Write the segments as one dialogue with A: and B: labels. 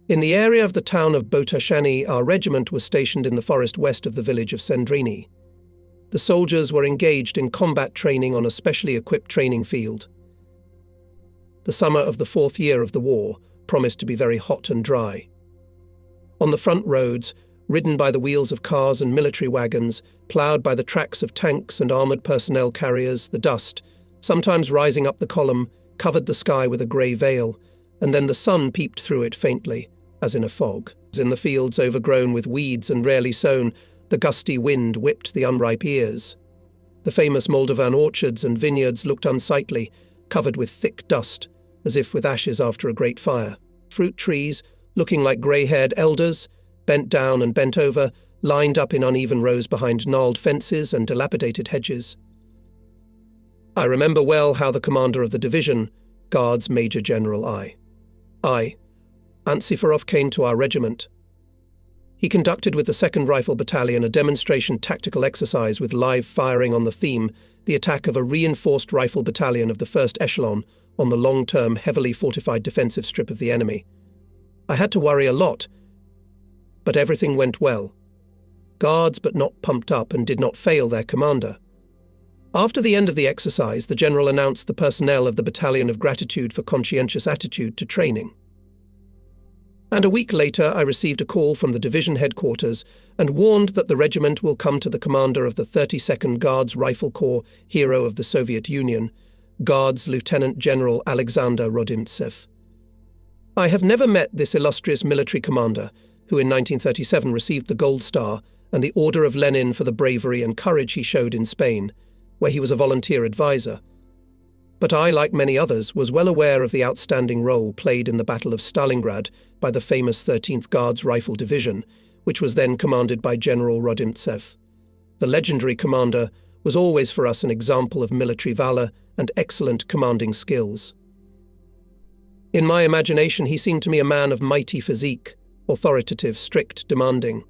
A: In the area of the town of Botoshani, our regiment was stationed in the forest west of the village of Sendrini. The soldiers were engaged in combat training on a specially equipped training field. The summer of the 4th year of the war promised to be very hot and dry. On the front roads, ridden by the wheels of cars and military wagons, ploughed by the tracks of tanks and armoured personnel carriers, the dust, sometimes rising up the column, covered the sky with a grey veil, and then the sun peeped through it faintly, as in a fog. In the fields overgrown with weeds and rarely sown, the gusty wind whipped the unripe ears. The famous Moldovan orchards and vineyards looked unsightly, covered with thick dust, as if with ashes after a great fire. Fruit trees, looking like grey-haired elders, bent down and bent over, lined up in uneven rows behind gnarled fences and dilapidated hedges. I remember well how the commander of the division, Guards Major General I, Antsiferov, came to our regiment. He conducted with the 2nd Rifle Battalion a demonstration tactical exercise with live firing on the theme, the attack of a reinforced rifle battalion of the 1st Echelon on the long-term, heavily fortified defensive strip of the enemy. I had to worry a lot, but everything went well. Guards but not pumped up and did not fail their commander. After the end of the exercise, the general announced the personnel of the Battalion of Gratitude for conscientious attitude to training. And a week later I received a call from the division headquarters and warned that the regiment will come to the commander of the 32nd Guards Rifle Corps, hero of the Soviet Union, Guards Lieutenant General Alexander Rodimtsev. I have never met this illustrious military commander, who in 1937 received the Gold Star and the Order of Lenin for the bravery and courage he showed in Spain, where he was a volunteer advisor. But I, like many others, was well aware of the outstanding role played in the Battle of Stalingrad by the famous 13th Guards Rifle Division, which was then commanded by General Rodimtsev. The legendary commander was always for us an example of military valor and excellent commanding skills. In my imagination, he seemed to me a man of mighty physique, authoritative, strict, demanding.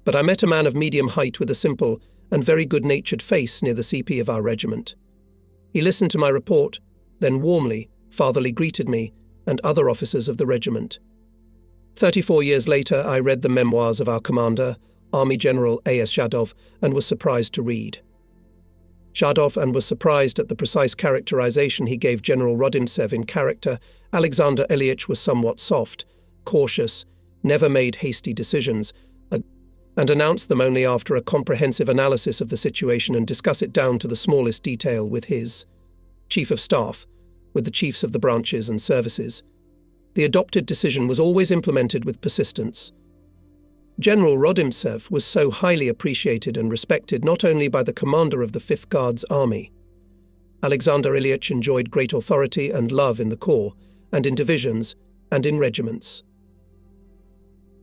A: But I met a man of medium height with a simple and very good-natured face near the CP of our regiment. He listened to my report, then warmly, fatherly greeted me and other officers of the regiment. 34 years later, I read the memoirs of our commander, Army General A.S. Zhadov, and was surprised to read. Zhadov and was surprised at the precise characterization he gave General Rodimtsev in character. Alexander Ilyich was somewhat soft, cautious, never made hasty decisions, and announced them only after a comprehensive analysis of the situation and discuss it down to the smallest detail with his Chief of Staff, with the chiefs of the branches and services. The adopted decision was always implemented with persistence. General Rodimtsev was so highly appreciated and respected not only by the commander of the 5th Guards Army. Alexander Ilyich enjoyed great authority and love in the corps, and in divisions, and in regiments.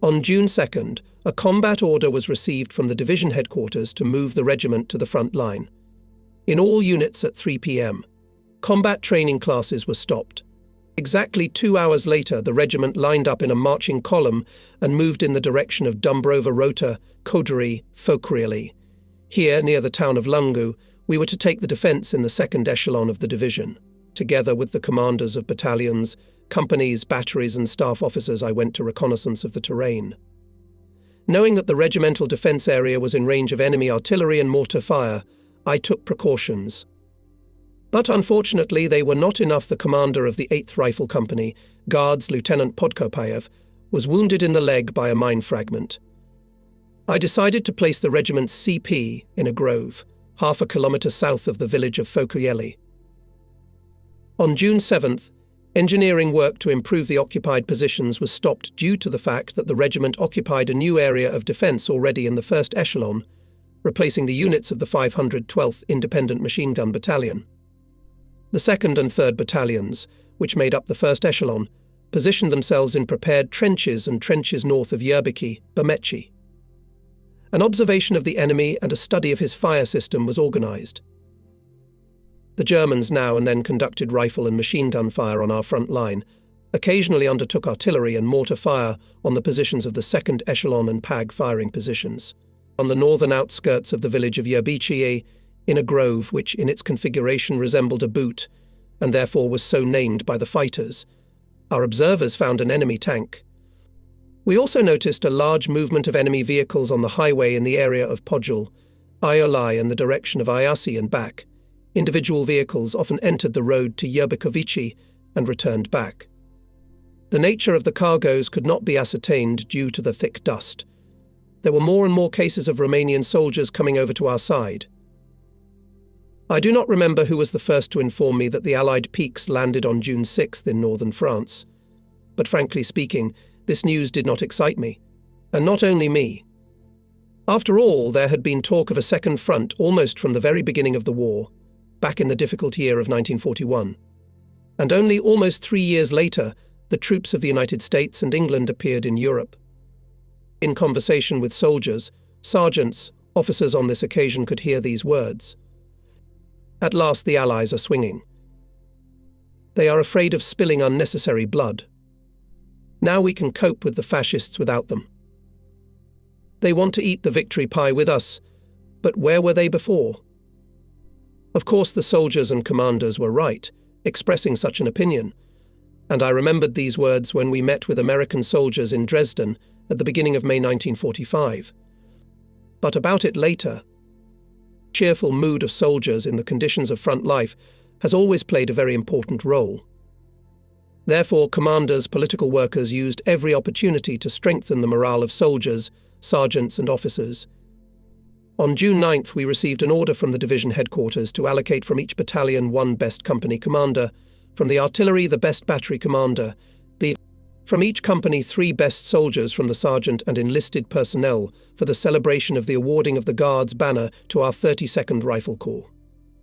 A: On June 2nd, a combat order was received from the division headquarters to move the regiment to the front line. In all units at 3 p.m., combat training classes were stopped. Exactly 2 hours later, the regiment lined up in a marching column and moved in the direction of Dumbrova Rota, Kodary, Fokriali. Here, near the town of Lungu, we were to take the defence in the 2nd echelon of the division. Together with the commanders of battalions, companies, batteries and staff officers, I went to reconnaissance of the terrain. Knowing that the regimental defence area was in range of enemy artillery and mortar fire, I took precautions. But unfortunately they were not enough. The commander of the 8th Rifle Company, Guards Lieutenant Podkopayev, was wounded in the leg by a mine fragment. I decided to place the regiment's CP in a grove, half a kilometre south of the village of Fokriali. On June 7th, engineering work to improve the occupied positions was stopped due to the fact that the regiment occupied a new area of defence already in the 1st echelon, replacing the units of the 512th Independent Machine Gun Battalion. The 2nd and 3rd Battalions, which made up the 1st echelon, positioned themselves in prepared trenches and trenches north of Yerbiki, Bamechi. An observation of the enemy and a study of his fire system was organised. The Germans now and then conducted rifle and machine gun fire on our front line, occasionally undertook artillery and mortar fire on the positions of the 2nd echelon and PAG firing positions. On the northern outskirts of the village of Yerbichi, in a grove which in its configuration resembled a boot, and therefore was so named by the fighters, our observers found an enemy tank. We also noticed a large movement of enemy vehicles on the highway in the area of Podjul, Iolai in the direction of Iasi and back. Individual vehicles often entered the road to Yerbakovici and returned back. The nature of the cargoes could not be ascertained due to the thick dust. There were more and more cases of Romanian soldiers coming over to our side. I do not remember who was the first to inform me that the Allied peaks landed on June 6th in northern France. But frankly speaking, this news did not excite me. And not only me. After all, there had been talk of a second front almost from the very beginning of the war, back in the difficult year of 1941. And only almost 3 years later, the troops of the United States and England appeared in Europe. In conversation with soldiers, sergeants, officers on this occasion could hear these words. At last the Allies are swinging. They are afraid of spilling unnecessary blood. Now we can cope with the fascists without them. They want to eat the victory pie with us, but where were they before? Of course the soldiers and commanders were right, expressing such an opinion, and I remembered these words when we met with American soldiers in Dresden at the beginning of May 1945. But about it later. The cheerful mood of soldiers in the conditions of front life has always played a very important role. Therefore, commanders, political workers used every opportunity to strengthen the morale of soldiers, sergeants and officers. On June 9th, we received an order from the division headquarters to allocate from each battalion one best company commander, from the artillery the best battery commander, from each company 3 best soldiers from the sergeant and enlisted personnel for the celebration of the awarding of the Guards banner to our 32nd Rifle Corps.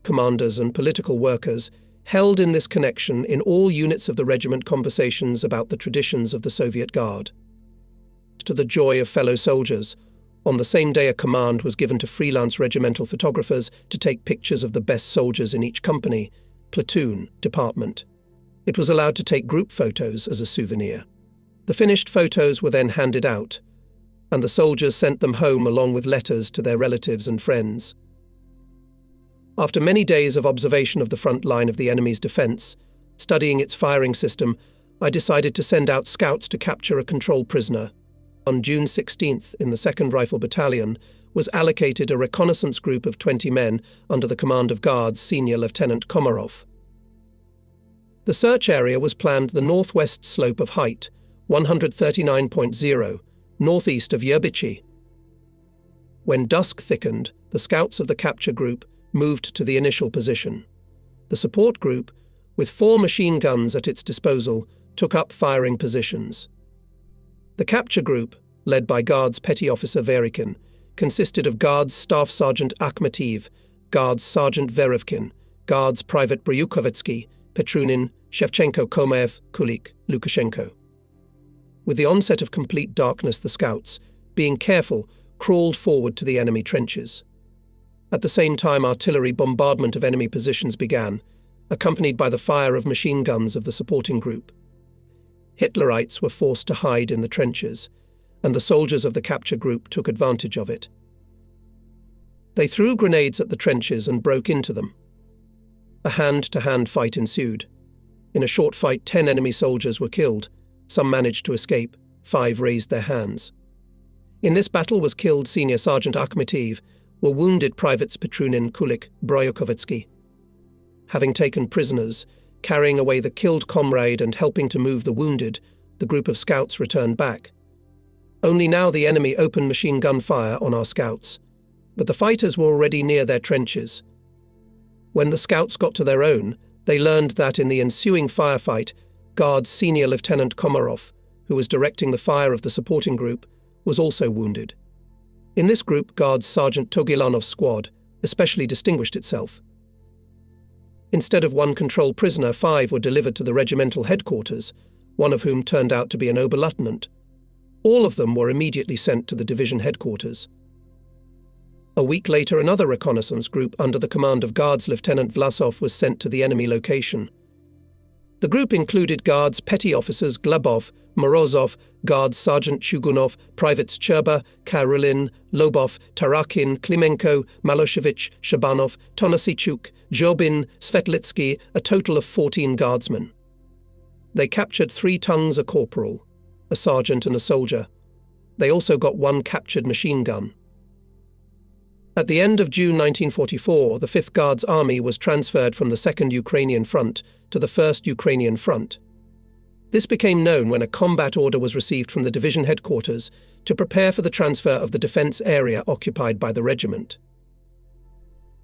A: Commanders and political workers held in this connection in all units of the regiment conversations about the traditions of the Soviet Guard. To the joy of fellow soldiers, on the same day a command was given to freelance regimental photographers to take pictures of the best soldiers in each company, platoon, department. It was allowed to take group photos as a souvenir. The finished photos were then handed out, and the soldiers sent them home along with letters to their relatives and friends. After many days of observation of the front line of the enemy's defense, studying its firing system, I decided to send out scouts to capture a control prisoner. On June 16th, in the 2nd Rifle Battalion, was allocated a reconnaissance group of 20 men under the command of Guards Senior Lieutenant Komarov. The search area was planned the northwest slope of height, 139.0, northeast of Yerbici. When dusk thickened, the scouts of the capture group moved to the initial position. The support group, with 4 machine guns at its disposal, took up firing positions. The capture group, led by Guards Petty Officer Verikin, consisted of Guards Staff Sergeant Akhmetiv, Guards Sergeant Verevkin, Guards Private Bryukovetsky, Petrunin, Shevchenko, Komev, Kulik, Lukashenko. With the onset of complete darkness, the scouts, being careful, crawled forward to the enemy trenches. At the same time, artillery bombardment of enemy positions began, accompanied by the fire of machine guns of the supporting group. Hitlerites were forced to hide in the trenches, and the soldiers of the capture group took advantage of it. They threw grenades at the trenches and broke into them. A hand-to-hand fight ensued. In a short fight, 10 enemy soldiers were killed. Some managed to escape, 5 raised their hands. In this battle was killed Senior Sergeant Akhmetiv, were wounded Privates Petrunin, Kulik, Bryukovetsky. Having taken prisoners, carrying away the killed comrade and helping to move the wounded, the group of scouts returned back. Only now the enemy opened machine gun fire on our scouts, but the fighters were already near their trenches. When the scouts got to their own, they learned that in the ensuing firefight, Guards Senior Lieutenant Komarov, who was directing the fire of the supporting group, was also wounded. In this group, Guards Sergeant Togilanov's squad especially distinguished itself. Instead of 1 control prisoner, 5 were delivered to the regimental headquarters, one of whom turned out to be an Oberleutnant. All of them were immediately sent to the division headquarters. A week later, another reconnaissance group under the command of Guards Lieutenant Vlasov was sent to the enemy location. The group included Guards Petty Officers Glebov, Morozov, Guards Sergeant Shugunov, Privates Cherba, Karulin, Lobov, Tarakin, Klimenko, Maloshevich, Shabanov, Tonasichuk, Zhobin, Svetlitsky, a total of 14 guardsmen. They captured 3 tongues a corporal, a sergeant and a soldier. They also got one captured machine gun. At the end of June 1944, the 5th Guards Army was transferred from the 2nd Ukrainian Front to the 1st Ukrainian Front. This became known when a combat order was received from the division headquarters to prepare for the transfer of the defence area occupied by the regiment.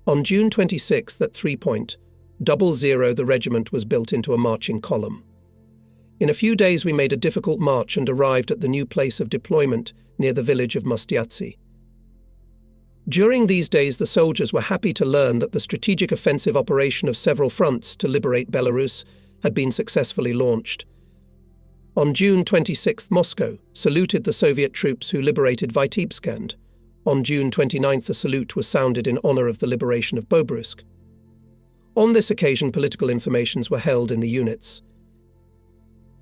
A: On June 26 at 3:00, the regiment was built into a marching column. In a few days we made a difficult march and arrived at the new place of deployment near the village of Mostiatsy. During these days the soldiers were happy to learn that the strategic offensive operation of several fronts to liberate Belarus had been successfully launched. On June 26 Moscow saluted the Soviet troops who liberated Vitebsk, and on June 29 a salute was sounded in honour of the liberation of Bobruisk. On this occasion political informations were held in the units.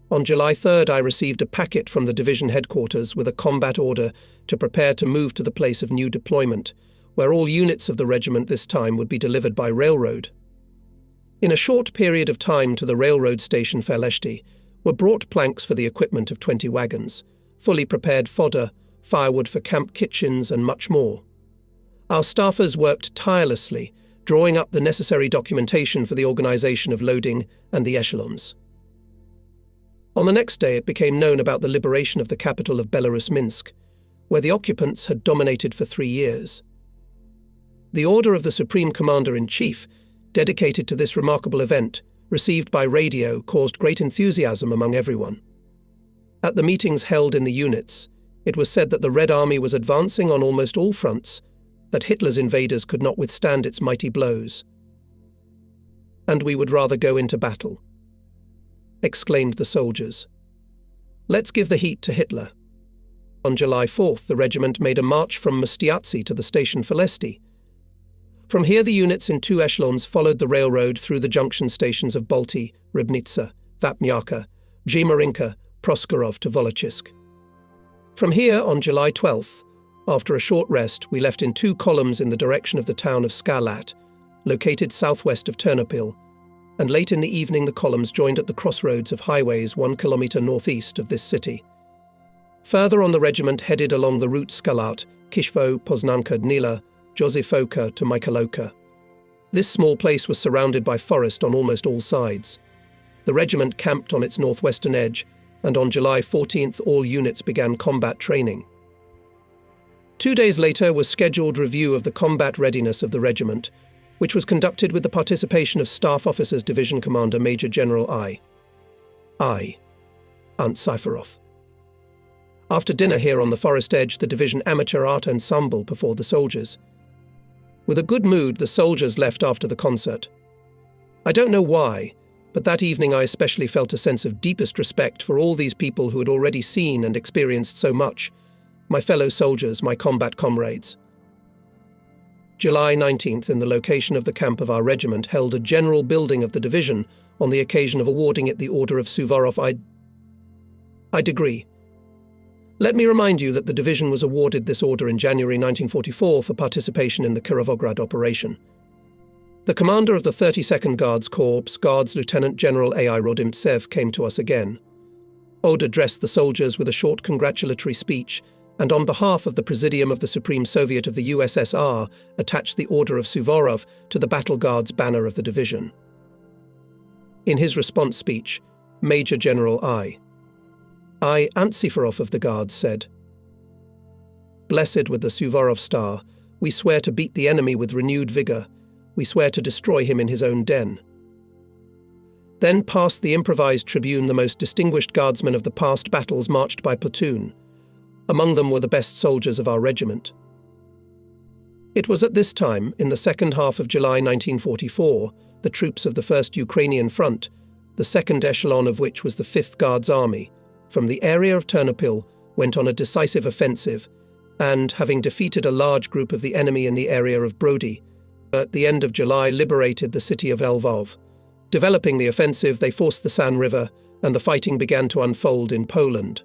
A: On July 3 I received a packet from the division headquarters with a combat order to prepare to move to the place of new deployment, where all units of the regiment this time would be delivered by railroad. In a short period of time to the railroad station Feleshti were brought planks for the equipment of 20 wagons, fully prepared fodder, firewood for camp kitchens and much more. Our staffers worked tirelessly, drawing up the necessary documentation for the organisation of loading and the echelons. On the next day it became known about the liberation of the capital of Belarus, Minsk, where the occupants had dominated for 3 years. The order of the Supreme Commander-in-Chief, dedicated to this remarkable event, received by radio, caused great enthusiasm among everyone. At the meetings held in the units, it was said that the Red Army was advancing on almost all fronts, that Hitler's invaders could not withstand its mighty blows. "And we would rather go into battle," exclaimed the soldiers. "Let's give the heat to Hitler." On July 4 the regiment made a march from Mostiatsy to the station Feleshti. From here the units in 2 echelons followed the railroad through the junction stations of Balti, Rybnitsa, Vapnyaka, Zhymarinka, Proskorov to Volochisk. From here, on July 12, after a short rest, we left in 2 columns in the direction of the town of Skalat, located southwest of Ternopil, and late in the evening the columns joined at the crossroads of highways 1 kilometre northeast of this city. Further on the regiment headed along the route Skalat, Kishvo, Poznanka, Dnila, Josephoka to Mikhailovka. This small place was surrounded by forest on almost all sides. The regiment camped on its northwestern edge, and on July 14 all units began combat training. 2 days later was scheduled review of the combat readiness of the regiment, which was conducted with the participation of Staff Officers Division Commander Major General I. Ant Syfarov. After dinner here on the forest edge, the division amateur art ensemble performed the soldiers. With a good mood, the soldiers left after the concert. I don't know why, but that evening I especially felt a sense of deepest respect for all these people who had already seen and experienced so much, my fellow soldiers, my combat comrades. July 19th, in the location of the camp of our regiment, held a general building of the division on the occasion of awarding it the Order of Suvorov I degree. Let me remind you that the division was awarded this order in January 1944 for participation in the Kirovograd operation. The commander of the 32nd Guards Corps, Guards Lieutenant General A.I. Rodimtsev, came to us again. Ode addressed the soldiers with a short congratulatory speech, and on behalf of the Presidium of the Supreme Soviet of the USSR, attached the Order of Suvorov to the Battle Guards banner of the division. In his response speech, Major General Ant Syfarov of the Guards said, "Blessed with the Suvorov Star, we swear to beat the enemy with renewed vigour. We swear to destroy him in his own den." Then past the improvised tribune the most distinguished guardsmen of the past battles marched by platoon. Among them were the best soldiers of our regiment. It was at this time, in the second half of July 1944, the troops of the 1st Ukrainian Front, the second echelon of which was the 5th Guards Army, from the area of Ternopil, went on a decisive offensive, and, having defeated a large group of the enemy in the area of Brody, at the end of July liberated the city of Lvov. Developing the offensive, they forced the San River, and the fighting began to unfold in Poland.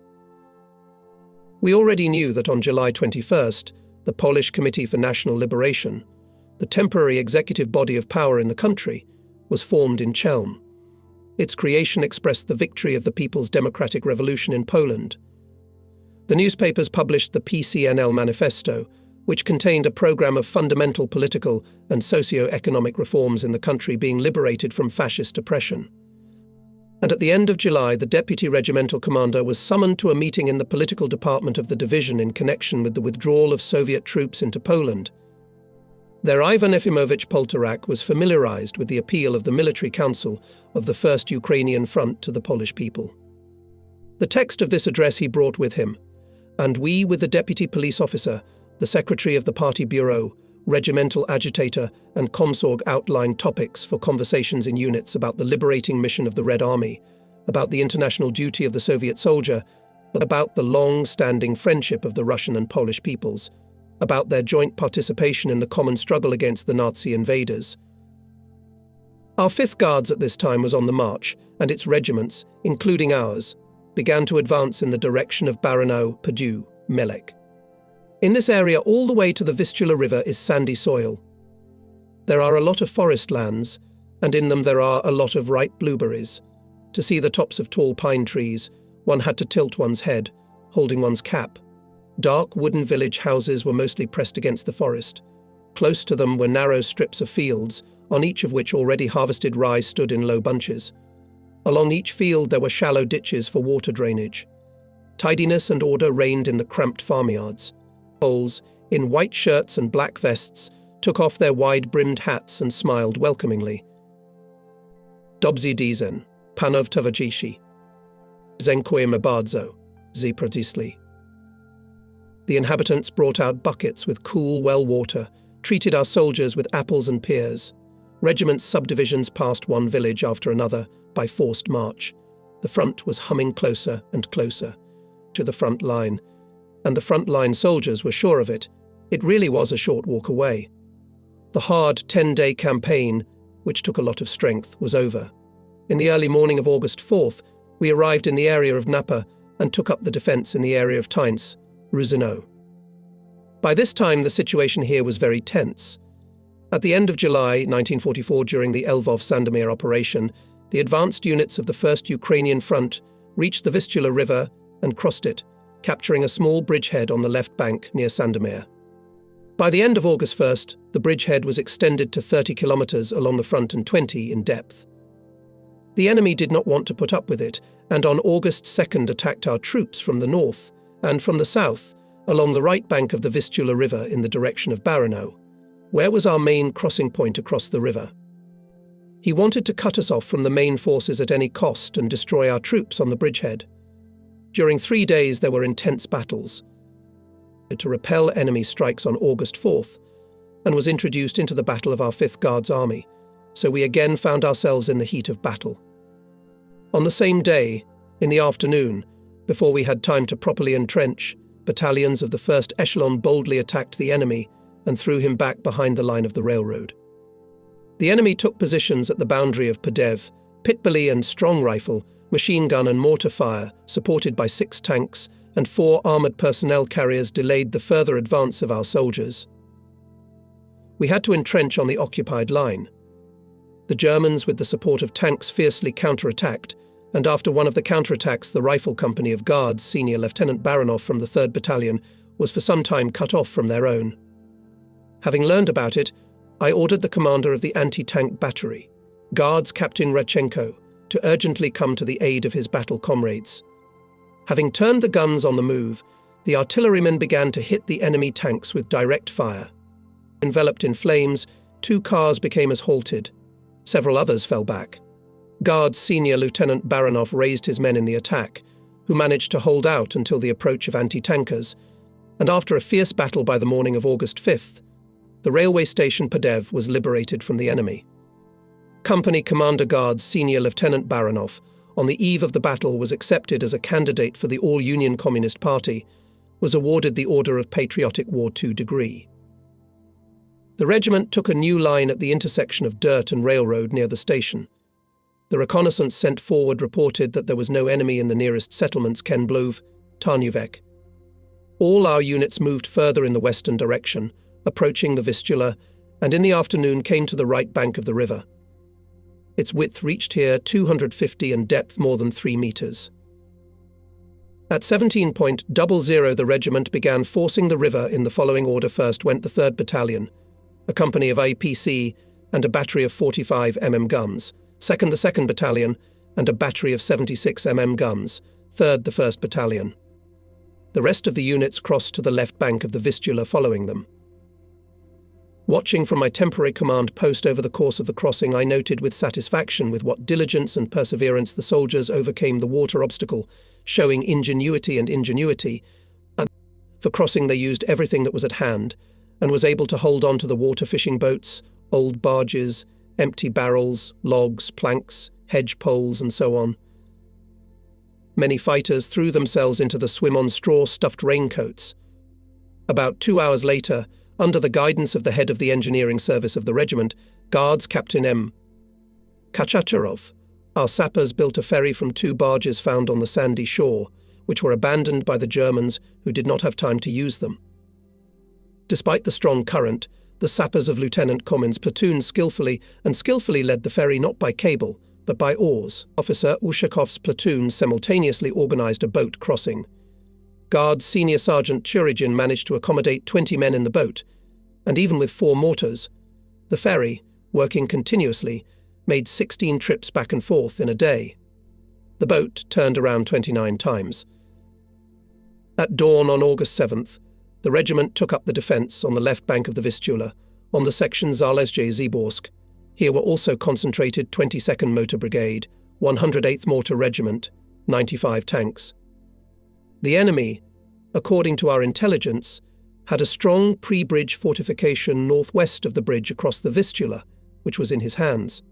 A: We already knew that on July 21st, the Polish Committee for National Liberation, the temporary executive body of power in the country, was formed in Chelm. Its creation expressed the victory of the People's Democratic Revolution in Poland, The newspapers published the PCNL Manifesto, which contained a program of fundamental political and socio-economic reforms in the country being liberated from fascist oppression. And at the end of July, the deputy regimental commander was summoned to a meeting in the political department of the division in connection with the withdrawal of Soviet troops into Poland. There, Ivan Efimovich Poltorak was familiarized with the appeal of the military council of the First Ukrainian Front to the Polish people. The text of this address he brought with him, and we, with the deputy police officer, the secretary of the party bureau, regimental agitator, and Komsorg outlined topics for conversations in units about the liberating mission of the Red Army, about the international duty of the Soviet soldier, about the long-standing friendship of the Russian and Polish peoples, about their joint participation in the common struggle against the Nazi invaders. Our 5th Guards at this time was on the march, and its regiments, including ours, began to advance in the direction of Baranov, Padu, Melek. In this area, all the way to the Vistula River is sandy soil. There are a lot of forest lands, and in them there are a lot of ripe blueberries. To see the tops of tall pine trees, one had to tilt one's head, holding one's cap. Dark wooden village houses were mostly pressed against the forest. Close to them were narrow strips of fields, on each of which already harvested rye stood in low bunches. Along each field there were shallow ditches for water drainage. Tidiness and order reigned in the cramped farmyards. Poles, in white shirts and black vests, took off their wide-brimmed hats and smiled welcomingly. Dobrzy dizen, panov towarzyszy. Dziękujemy bardzo, zi pradisli. The inhabitants brought out buckets with cool well water, treated our soldiers with apples and pears. Regiments' subdivisions passed one village after another by forced march. The front was humming closer and closer to the front line, and the front-line soldiers were sure of it. It really was a short walk away. The hard 10-day campaign, which took a lot of strength, was over. In the early morning of August 4th, we arrived in the area of Napa and took up the defence in the area of Taince, Ruzino. By this time, the situation here was very tense. At the end of July 1944, during the Lvov-Sandomir operation, the advanced units of the First Ukrainian Front reached the Vistula River and crossed it, capturing a small bridgehead on the left bank near Sandomir. By the end of August 1st, the bridgehead was extended to 30 kilometers along the front and 20 in depth. The enemy did not want to put up with it, and on August 2nd attacked our troops from the north and from the south along the right bank of the Vistula River in the direction of Baranov, where was our main crossing point across the river. He wanted to cut us off from the main forces at any cost and destroy our troops on the bridgehead. During 3 days there were intense battles to repel enemy strikes on August 4th, and was introduced into the battle of our 5th Guards Army, so we again found ourselves in the heat of battle. On the same day, in the afternoon, before we had time to properly entrench, battalions of the 1st Echelon boldly attacked the enemy and threw him back behind the line of the railroad. The enemy took positions at the boundary of Padev, Pitbally and strong rifle, machine gun and mortar fire, supported by 6 tanks, and 4 armoured personnel carriers delayed the further advance of our soldiers. We had to entrench on the occupied line. The Germans, with the support of tanks, fiercely counterattacked, and after one of the counterattacks, the rifle company of Guards, Senior Lieutenant Baranov from the 3rd Battalion, was for some time cut off from their own. Having learned about it, I ordered the commander of the anti-tank battery, Guards Captain Radchenko, to urgently come to the aid of his battle comrades. Having turned the guns on the move, the artillerymen began to hit the enemy tanks with direct fire. Enveloped in flames, 2 cars became as halted. Several others fell back. Guards Senior Lieutenant Baranov raised his men in the attack, who managed to hold out until the approach of anti-tankers, and after a fierce battle by the morning of August 5th, the railway station Padev was liberated from the enemy. Company Commander Guards Senior Lieutenant Baranov, on the eve of the battle, was accepted as a candidate for the All-Union Communist Party, was awarded the Order of Patriotic War II degree. The regiment took a new line at the intersection of dirt and railroad near the station. The reconnaissance sent forward reported that there was no enemy in the nearest settlements, Kenblov, Tarnuvek. All our units moved further in the western direction, approaching the Vistula, and in the afternoon came to the right bank of the river. Its width reached here 250 and depth more than 3 meters. At 17:00, the regiment began forcing the river in the following order. First went the 3rd Battalion, a company of APC and a battery of 45 mm guns. Second, the 2nd Battalion and a battery of 76 mm guns. Third, the 1st Battalion. The rest of the units crossed to the left bank of the Vistula following them. Watching from my temporary command post over the course of the crossing, I noted with satisfaction with what diligence and perseverance the soldiers overcame the water obstacle, showing ingenuity. For crossing they used everything that was at hand, and was able to hold on to the water fishing boats, old barges, empty barrels, logs, planks, hedge poles, and so on. Many fighters threw themselves into the swim-on straw-stuffed raincoats. About 2 hours later, under the guidance of the head of the engineering service of the regiment, Guards Captain M. Kachacharov, our sappers built a ferry from 2 barges found on the sandy shore, which were abandoned by the Germans who did not have time to use them. Despite the strong current, the sappers of Lieutenant Komin's platoon skillfully led the ferry not by cable, but by oars. Officer Ushakov's platoon simultaneously organized a boat crossing. Guards Senior Sergeant Churigin managed to accommodate 20 men in the boat, and even with 4 mortars, the ferry, working continuously, made 16 trips back and forth in a day. The boat turned around 29 times. At dawn on August 7th, the regiment took up the defence on the left bank of the Vistula, on the section Zalezje-Ziborsk. Here were also concentrated 22nd Motor Brigade, 108th Mortar Regiment, 95 tanks. The enemy, according to our intelligence, had a strong pre-bridge fortification northwest of the bridge across the Vistula, which was in his hands.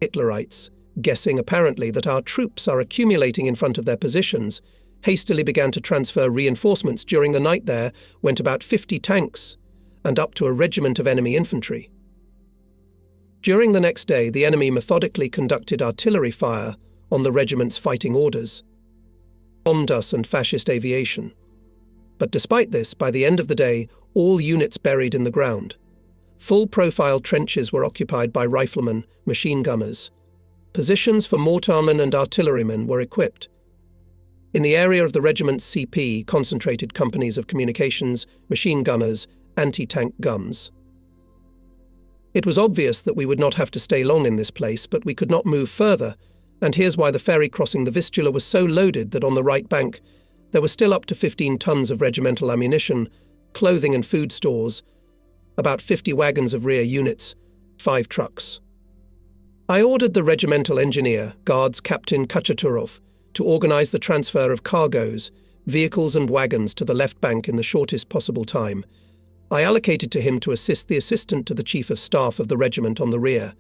A: Hitlerites, guessing apparently that our troops are accumulating in front of their positions, hastily began to transfer reinforcements. During the night there went about 50 tanks and up to a regiment of enemy infantry. During the next day, the enemy methodically conducted artillery fire on the regiment's fighting orders, bombed us and fascist aviation. But despite this, by the end of the day, all units buried in the ground. Full-profile trenches were occupied by riflemen, machine gunners. Positions for mortarmen and artillerymen were equipped. In the area of the regiment's CP concentrated companies of communications, machine gunners, anti-tank guns. It was obvious that we would not have to stay long in this place, but we could not move further, and here's why the ferry crossing the Vistula was so loaded that on the right bank there were still up to 15 tons of regimental ammunition, clothing and food stores, about 50 wagons of rear units, 5 trucks. I ordered the regimental engineer, Guards Captain Kachaturov, to organize the transfer of cargoes, vehicles and wagons to the left bank in the shortest possible time. I allocated to him to assist the assistant to the Chief of Staff of the regiment on the rear.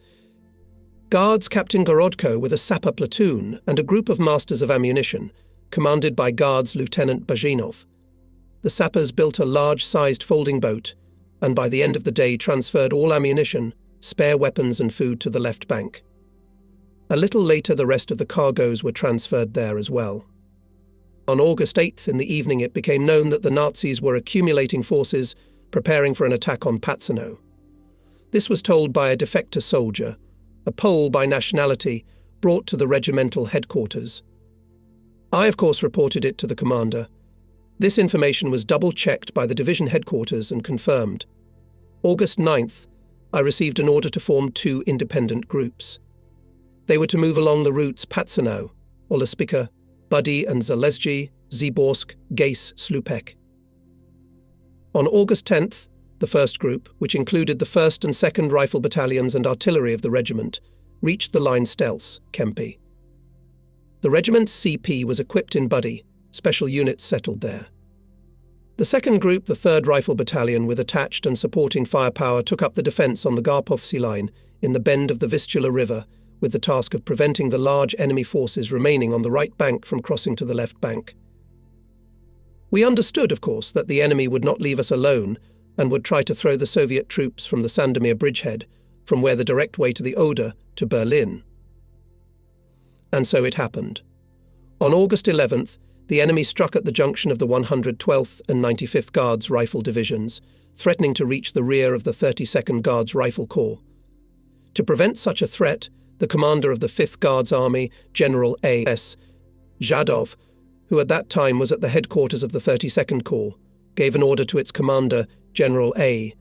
A: Guards Captain Gorodko with a sapper platoon and a group of masters of ammunition, commanded by Guards Lieutenant Bajinov. The sappers built a large-sized folding boat, and by the end of the day transferred all ammunition, spare weapons and food to the left bank. A little later the rest of the cargoes were transferred there as well. On August 8th in the evening it became known that the Nazis were accumulating forces, preparing for an attack on Patsano. This was told by a defector soldier, a Pole by nationality, brought to the regimental headquarters. I, of course, reported it to the commander. This information was double-checked by the division headquarters and confirmed. August 9th, I received an order to form 2 independent groups. They were to move along the routes Patsano, Olaspika, Buddy and Zalezje, Ziborsk, Gais, Slupek. On August 10th, the first group, which included the 1st and 2nd Rifle Battalions and artillery of the regiment, reached the line Stels, Kempi. The regiment's CP was equipped in Buddy, special units settled there. The second group, the 3rd Rifle Battalion, with attached and supporting firepower, took up the defence on the Garpovsi line in the bend of the Vistula River, with the task of preventing the large enemy forces remaining on the right bank from crossing to the left bank. We understood, of course, that the enemy would not leave us alone and would try to throw the Soviet troops from the Sandomir bridgehead, from where the direct way to the Oder, to Berlin. And so it happened. On August 11th, the enemy struck at the junction of the 112th and 95th Guards Rifle Divisions, threatening to reach the rear of the 32nd Guards Rifle Corps. To prevent such a threat, the commander of the 5th Guards Army, General A.S. Zhadov, who at that time was at the headquarters of the 32nd Corps, gave an order to its commander, General I.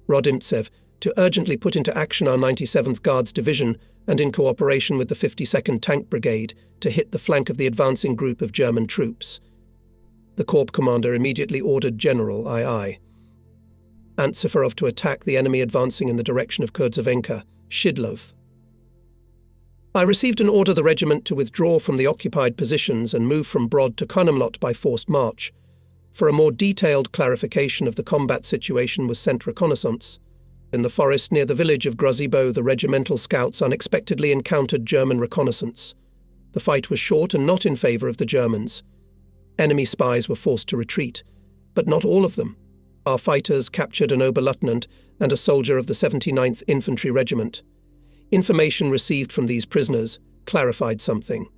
A: Rodimtsev, to urgently put into action our 97th Guards Division and in cooperation with the 52nd Tank Brigade to hit the flank of the advancing group of German troops. The Corps commander immediately ordered General II. Antseferov to attack the enemy advancing in the direction of Kurdzavenka, Shidlov. I received an order the regiment to withdraw from the occupied positions and move from Brod to Konomlot by forced march. For a more detailed clarification of the combat situation was sent reconnaissance. In the forest near the village of Grozibo, the regimental scouts unexpectedly encountered German reconnaissance. The fight was short and not in favour of the Germans. Enemy spies were forced to retreat, but not all of them. Our fighters captured an Oberleutnant and a soldier of the 79th Infantry Regiment. Information received from these prisoners clarified something.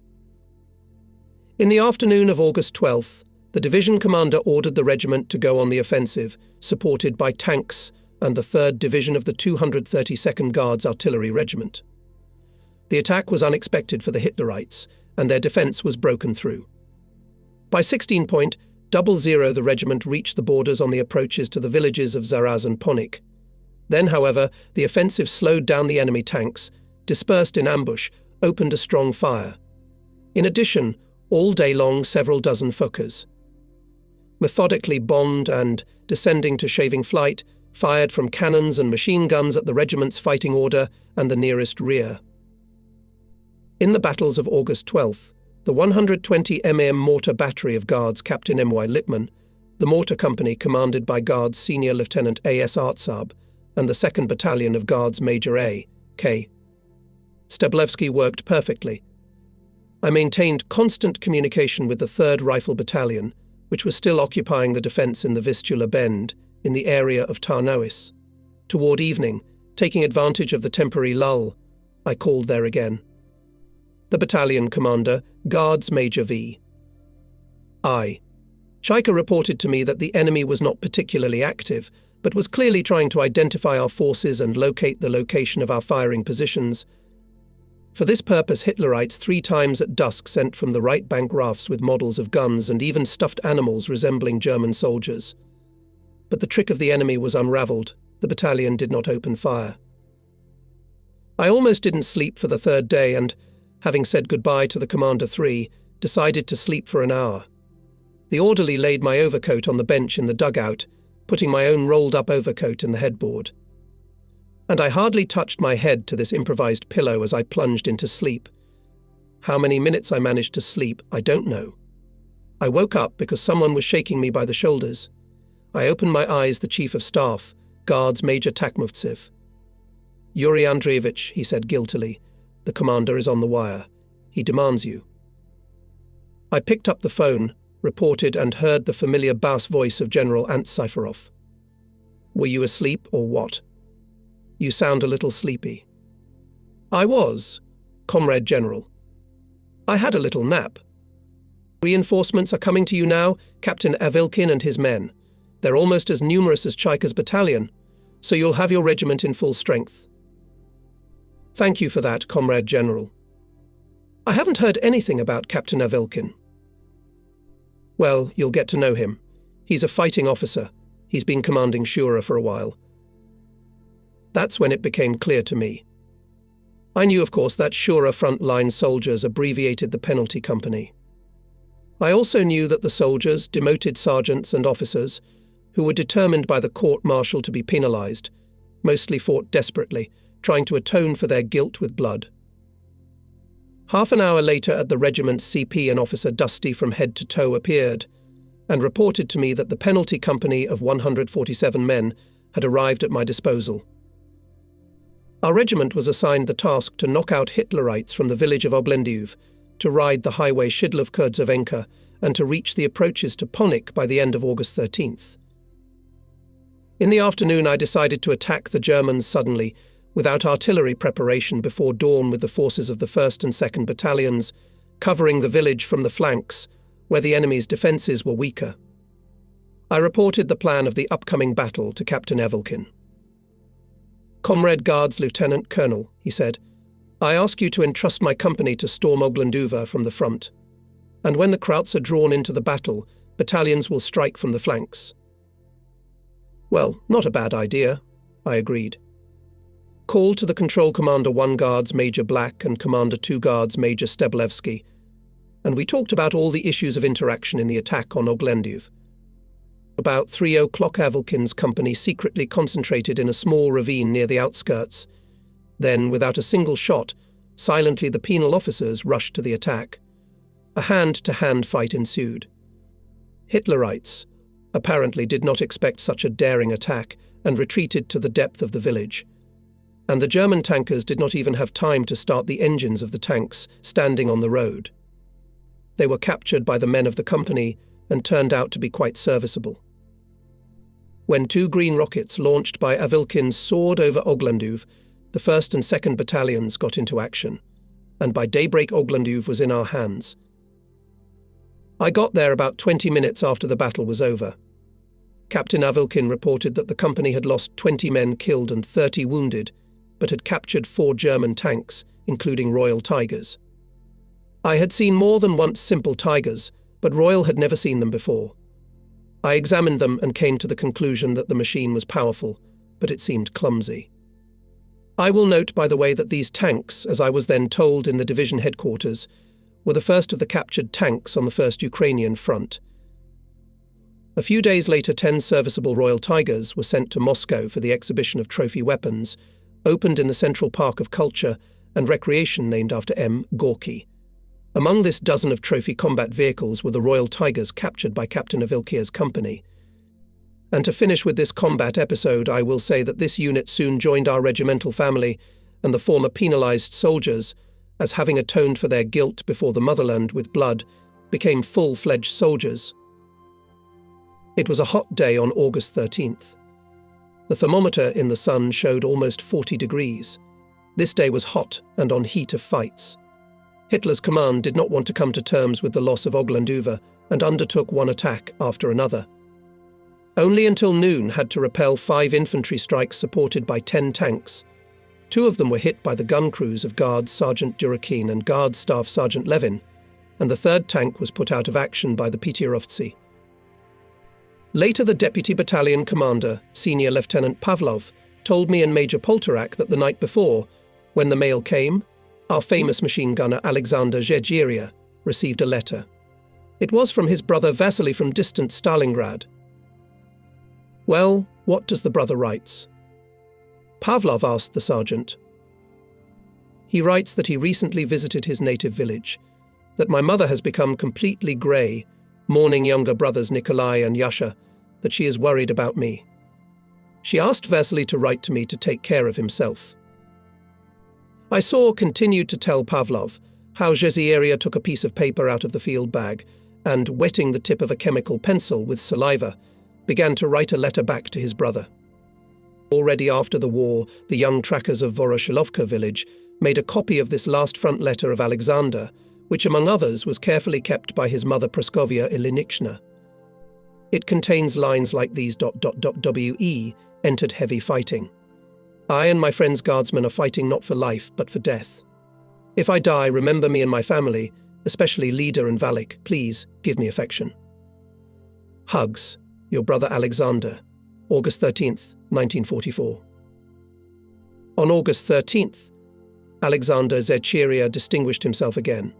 A: In the afternoon of August 12th, the division commander ordered the regiment to go on the offensive, supported by tanks and the 3rd Division of the 232nd Guards Artillery Regiment. The attack was unexpected for the Hitlerites, and their defence was broken through. By 16:00, the regiment reached the borders on the approaches to the villages of Zaraz and Ponik. Then, however, the offensive slowed down the enemy tanks, dispersed in ambush, opened a strong fire. In addition, all day long several dozen Fokkers, methodically bombed and, descending to shaving flight, fired from cannons and machine guns at the regiment's fighting order and the nearest rear. In the battles of August 12th, the 120 mm mortar battery of Guards Captain M.Y. Lippmann, the mortar company commanded by Guards Senior Lieutenant A.S. Artsab, and the 2nd Battalion of Guards Major A.K. Stablevsky worked perfectly. I maintained constant communication with the 3rd Rifle Battalion, which was still occupying the defence in the Vistula Bend, in the area of Tarnois. Toward evening, taking advantage of the temporary lull, I called there again. The battalion commander, Guards Major V. I. Chaika reported to me that the enemy was not particularly active, but was clearly trying to identify our forces and locate the location of our firing positions. For this purpose, Hitlerites 3 times at dusk sent from the right bank rafts with models of guns and even stuffed animals resembling German soldiers. But the trick of the enemy was unravelled. The battalion did not open fire. I almost didn't sleep for the 3rd day and, having said goodbye to the Commander 3, decided to sleep for an hour. The orderly laid my overcoat on the bench in the dugout, putting my own rolled-up overcoat in the headboard. And I hardly touched my head to this improvised pillow as I plunged into sleep. How many minutes I managed to sleep, I don't know. I woke up because someone was shaking me by the shoulders. I opened my eyes. The Chief of Staff, Guards Major Takmovtsev. "Yuri Andreevich," he said guiltily, "the commander is on the wire. He demands you." I picked up the phone, reported, and heard the familiar bass voice of General Antseferov. "Were you asleep or what? You sound a little sleepy." "I was, Comrade General. I had a little nap. Reinforcements are coming to you now, Captain Avilkin and his men. They're almost as numerous as Chaika's battalion, so you'll have your regiment in full strength." "Thank you for that, Comrade General. I haven't heard anything about Captain Avilkin." "Well, you'll get to know him. He's a fighting officer. He's been commanding Shura for a while." That's when it became clear to me. I knew, of course, that Shura frontline soldiers abbreviated the penalty company. I also knew that the soldiers, demoted sergeants and officers, who were determined by the court-martial to be penalised, mostly fought desperately, trying to atone for their guilt with blood. Half an hour later at the regiment's CP, an officer dusty from head to toe appeared and reported to me that the penalty company of 147 men had arrived at my disposal. Our regiment was assigned the task to knock out Hitlerites from the village of Oblendiuv, to ride the highway Shidlov-Kurdzavenka, and to reach the approaches to Ponik by the end of August 13th. In the afternoon I decided to attack the Germans suddenly, without artillery preparation, before dawn with the forces of the 1st and 2nd Battalions, covering the village from the flanks, where the enemy's defences were weaker. I reported the plan of the upcoming battle to Captain Avilkin. "Comrade Guards Lieutenant Colonel," he said, "I ask you to entrust my company to storm Oglenduva from the front. And when the Krauts are drawn into the battle, battalions will strike from the flanks. Well, not a bad idea, I agreed. Called to the Control Commander 1 Guards Major Black and Commander 2 Guards Major Steblevsky, and we talked about all the issues of interaction in the attack on Oglenduv. About 3 o'clock Avilkin's company secretly concentrated in a small ravine near the outskirts. Then, without a single shot, silently the penal officers rushed to the attack. A hand-to-hand fight ensued. Hitlerites apparently did not expect such a daring attack and retreated to the depth of the village. And the German tankers did not even have time to start the engines of the tanks standing on the road. They were captured by the men of the company and turned out to be quite serviceable. When 2 green rockets launched by Avilkin soared over Oglenduv, the 1st and 2nd battalions got into action, and by daybreak Oglenduv was in our hands. I got there about 20 minutes after the battle was over. Captain Avilkin reported that the company had lost 20 men killed and 30 wounded, but had captured 4 German tanks, including Royal Tigers. I had seen more than once simple Tigers, but Royal had never seen them before. I examined them and came to the conclusion that the machine was powerful, but it seemed clumsy. I will note, by the way, that these tanks, as I was then told in the division headquarters, were the first of the captured tanks on the First Ukrainian Front. A few days later, 10 serviceable Royal Tigers were sent to Moscow for the exhibition of trophy weapons, opened in the Central Park of Culture and Recreation named after M. Gorky. Among this dozen of trophy combat vehicles were the Royal Tigers captured by Captain Avilkir's company. And to finish with this combat episode, I will say that this unit soon joined our regimental family, and the former penalised soldiers, as having atoned for their guilt before the motherland with blood, became full-fledged soldiers. It was a hot day on August 13th. The thermometer in the sun showed almost 40 degrees. This day was hot and on heat of fights. Hitler's command did not want to come to terms with the loss of Oglenduva and undertook one attack after another. Only until noon had to repel 5 infantry strikes supported by 10 tanks. 2 of them were hit by the gun crews of Guards Sergeant Durakin and Guards Staff Sergeant Levin, and the 3rd tank was put out of action by the Pityerovtsi. Later, the deputy battalion commander, Senior Lieutenant Pavlov, told me and Major Poltorak that the night before, when the mail came, our famous machine gunner Alexander Zhegiria received a letter. It was from his brother Vasily from distant Stalingrad. Well, what does the brother write? Pavlov asked the sergeant. He writes that he recently visited his native village, that my mother has become completely grey, mourning younger brothers Nikolai and Yasha, that she is worried about me. She asked Vasily to write to me to take care of himself. I continued to tell Pavlov how Zhegiria took a piece of paper out of the field bag and, wetting the tip of a chemical pencil with saliva, began to write a letter back to his brother. Already after the war, the young trackers of Voroshilovka village made a copy of this last front letter of Alexander, which among others was carefully kept by his mother Praskovia Ilinichna. It contains lines like these: "We entered heavy fighting. I and my friends guardsmen are fighting not for life, but for death. If I die, remember me and my family, especially Lida and Valik. Please give me affection. Hugs, your brother Alexander, August 13th, 1944. On August 13th, Alexander Zhegiria distinguished himself again.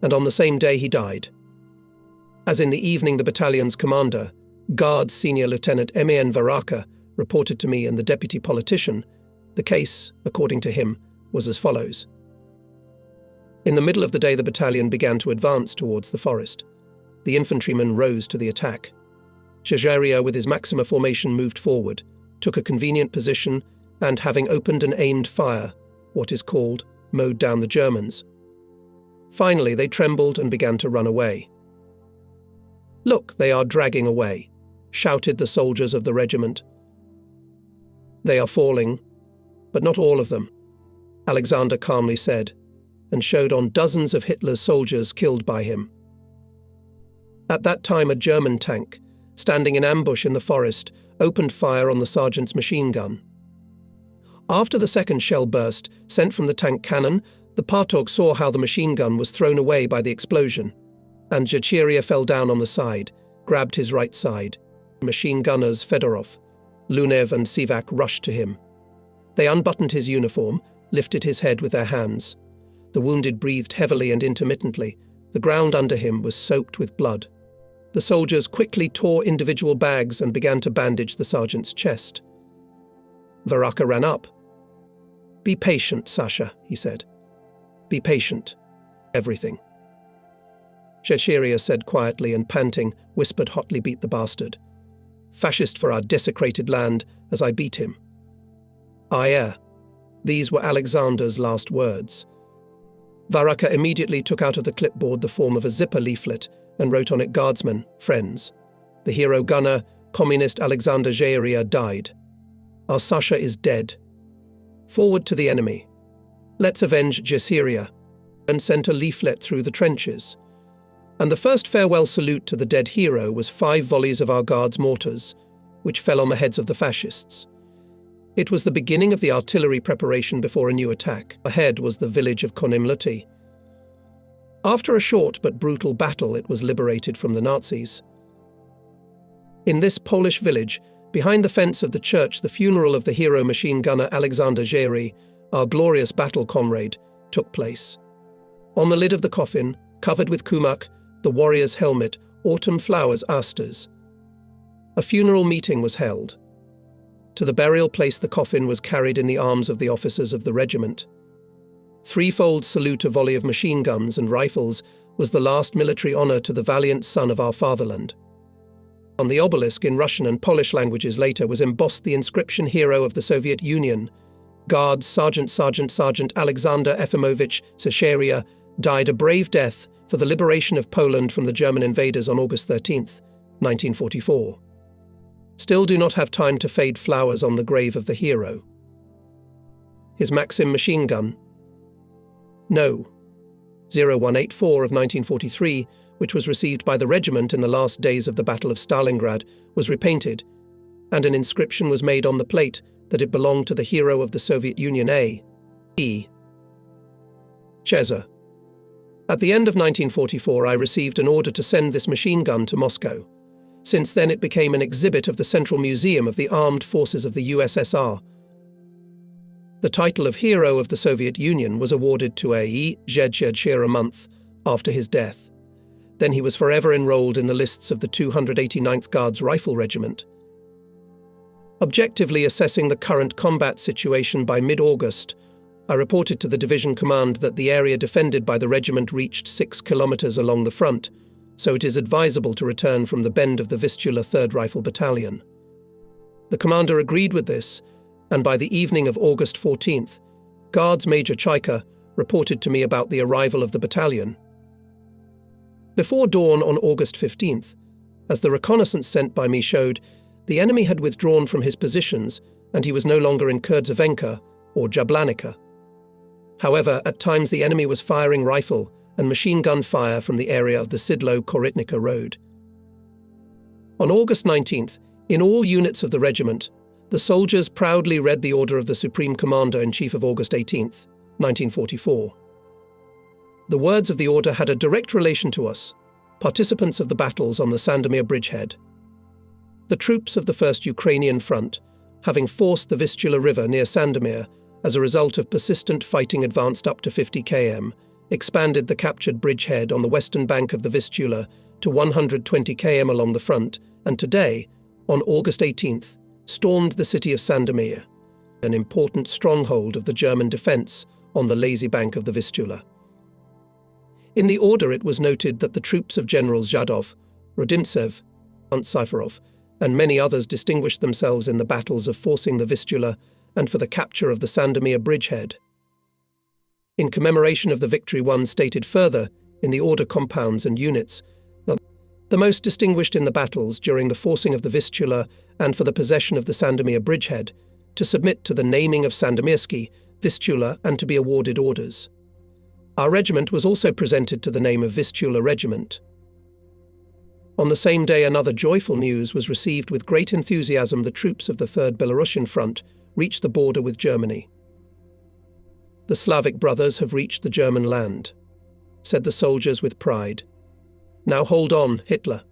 A: And on the same day he died. As in the evening, the battalion's commander, Guards Senior Lieutenant M.A.N. Varaka, reported to me and the deputy politician, the case, according to him, was as follows. In the middle of the day, the battalion began to advance towards the forest. The infantrymen rose to the attack. Zhegiria, with his Maxima formation, moved forward, took a convenient position, and having opened and aimed fire, what is called, mowed down the Germans. Finally, they trembled and began to run away. "Look, they are dragging away," shouted the soldiers of the regiment. "They are falling, but not all of them," Alexander calmly said, and showed on dozens of Hitler's soldiers killed by him. At that time, a German tank, standing in ambush in the forest, opened fire on the sergeant's machine gun. After the second shell burst, sent from the tank cannon, the Partok saw how the machine gun was thrown away by the explosion. and Zhachiria fell down on the side, grabbed his right side. Machine gunners Fedorov, Lunev and Sivak rushed to him. They unbuttoned his uniform, lifted his head with their hands. The wounded breathed heavily and intermittently. The ground under him was soaked with blood. The soldiers quickly tore individual bags and began to bandage the sergeant's chest. Varaka ran up. "Be patient, Sasha," he said. "Be patient. Everything." Zhachiria said quietly and panting, whispered hotly, "Beat the bastard. Fascist for our desecrated land, as I beat him." "Aye." These were Alexander's last words. Varaka immediately took out of the clipboard the form of a zipper leaflet and wrote on it, "Guardsmen, friends. The hero gunner, communist Alexander Zhachiria died. Our Sasha is dead. Forward to the enemy. Let's avenge Zhachiria," and sent a leaflet through the trenches. And the first farewell salute to the dead hero was 5 volleys of our guards' mortars, which fell on the heads of the fascists. It was the beginning of the artillery preparation before a new attack. Ahead was the village of Konimlati. After a short but brutal battle, it was liberated from the Nazis. In this Polish village, behind the fence of the church, the funeral of the hero machine gunner Alexander Zhachiria, our glorious battle comrade, took place. On the lid of the coffin, covered with kumak, the warrior's helmet, autumn flowers, asters. A funeral meeting was held. To the burial place the coffin was carried in the arms of the officers of the regiment. Threefold salute, a volley of machine guns and rifles, was the last military honor to the valiant son of our fatherland. On the obelisk in Russian and Polish languages later was embossed the inscription, "Hero of the Soviet Union. Guards Sergeant Alexander Efimovich Zhachiria died a brave death for the liberation of Poland from the German invaders on August 13, 1944. Still do not have time to fade flowers on the grave of the hero. His Maxim machine gun, No. 0184 of 1943, which was received by the regiment in the last days of the Battle of Stalingrad, was repainted, and an inscription was made on the plate that it belonged to the hero of the Soviet Union, A.E. Cheza. At the end of 1944, I received an order to send this machine gun to Moscow. Since then, it became an exhibit of the Central Museum of the Armed Forces of the USSR. The title of Hero of the Soviet Union was awarded to A.E. Zhachiria a month after his death. Then he was forever enrolled in the lists of the 289th Guards Rifle Regiment. Objectively assessing the current combat situation by mid-August, I reported to the division command that the area defended by the regiment reached 6 kilometers along the front, so it is advisable to return from the bend of the Vistula 3rd Rifle Battalion. The commander agreed with this, and by the evening of August 14th, Guards Major Chaika reported to me about the arrival of the battalion. Before dawn on August 15th, as the reconnaissance sent by me showed, the enemy had withdrawn from his positions and he was no longer in Kurdzavenka or Jablanica. However, at times the enemy was firing rifle and machine gun fire from the area of the Sidlo-Korytnica road. On August 19th, in all units of the regiment, the soldiers proudly read the order of the Supreme Commander-in-Chief of August 18th, 1944. The words of the order had a direct relation to us, participants of the battles on the Sandomir bridgehead. The troops of the First Ukrainian Front, having forced the Vistula River near Sandomir, as a result of persistent fighting advanced up to 50 km, expanded the captured bridgehead on the western bank of the Vistula to 120 km along the front, and today, on August 18th, stormed the city of Sandomir, an important stronghold of the German defence on the lazy bank of the Vistula. In the order it was noted that the troops of Generals Zhadov, Rodimtsev, Antsyferov, and many others distinguished themselves in the battles of forcing the Vistula and for the capture of the Sandomir bridgehead. In commemoration of the victory, one stated further, in the order compounds and units, that the most distinguished in the battles during the forcing of the Vistula and for the possession of the Sandomir bridgehead, to submit to the naming of Sandomirsky, Vistula, and to be awarded orders. Our regiment was also presented to the name of Vistula Regiment. On the same day, another joyful news was received with great enthusiasm. The troops of the 3rd Belarusian Front reached the border with Germany. The Slavic brothers have reached the German land, said the soldiers with pride. Now hold on, Hitler.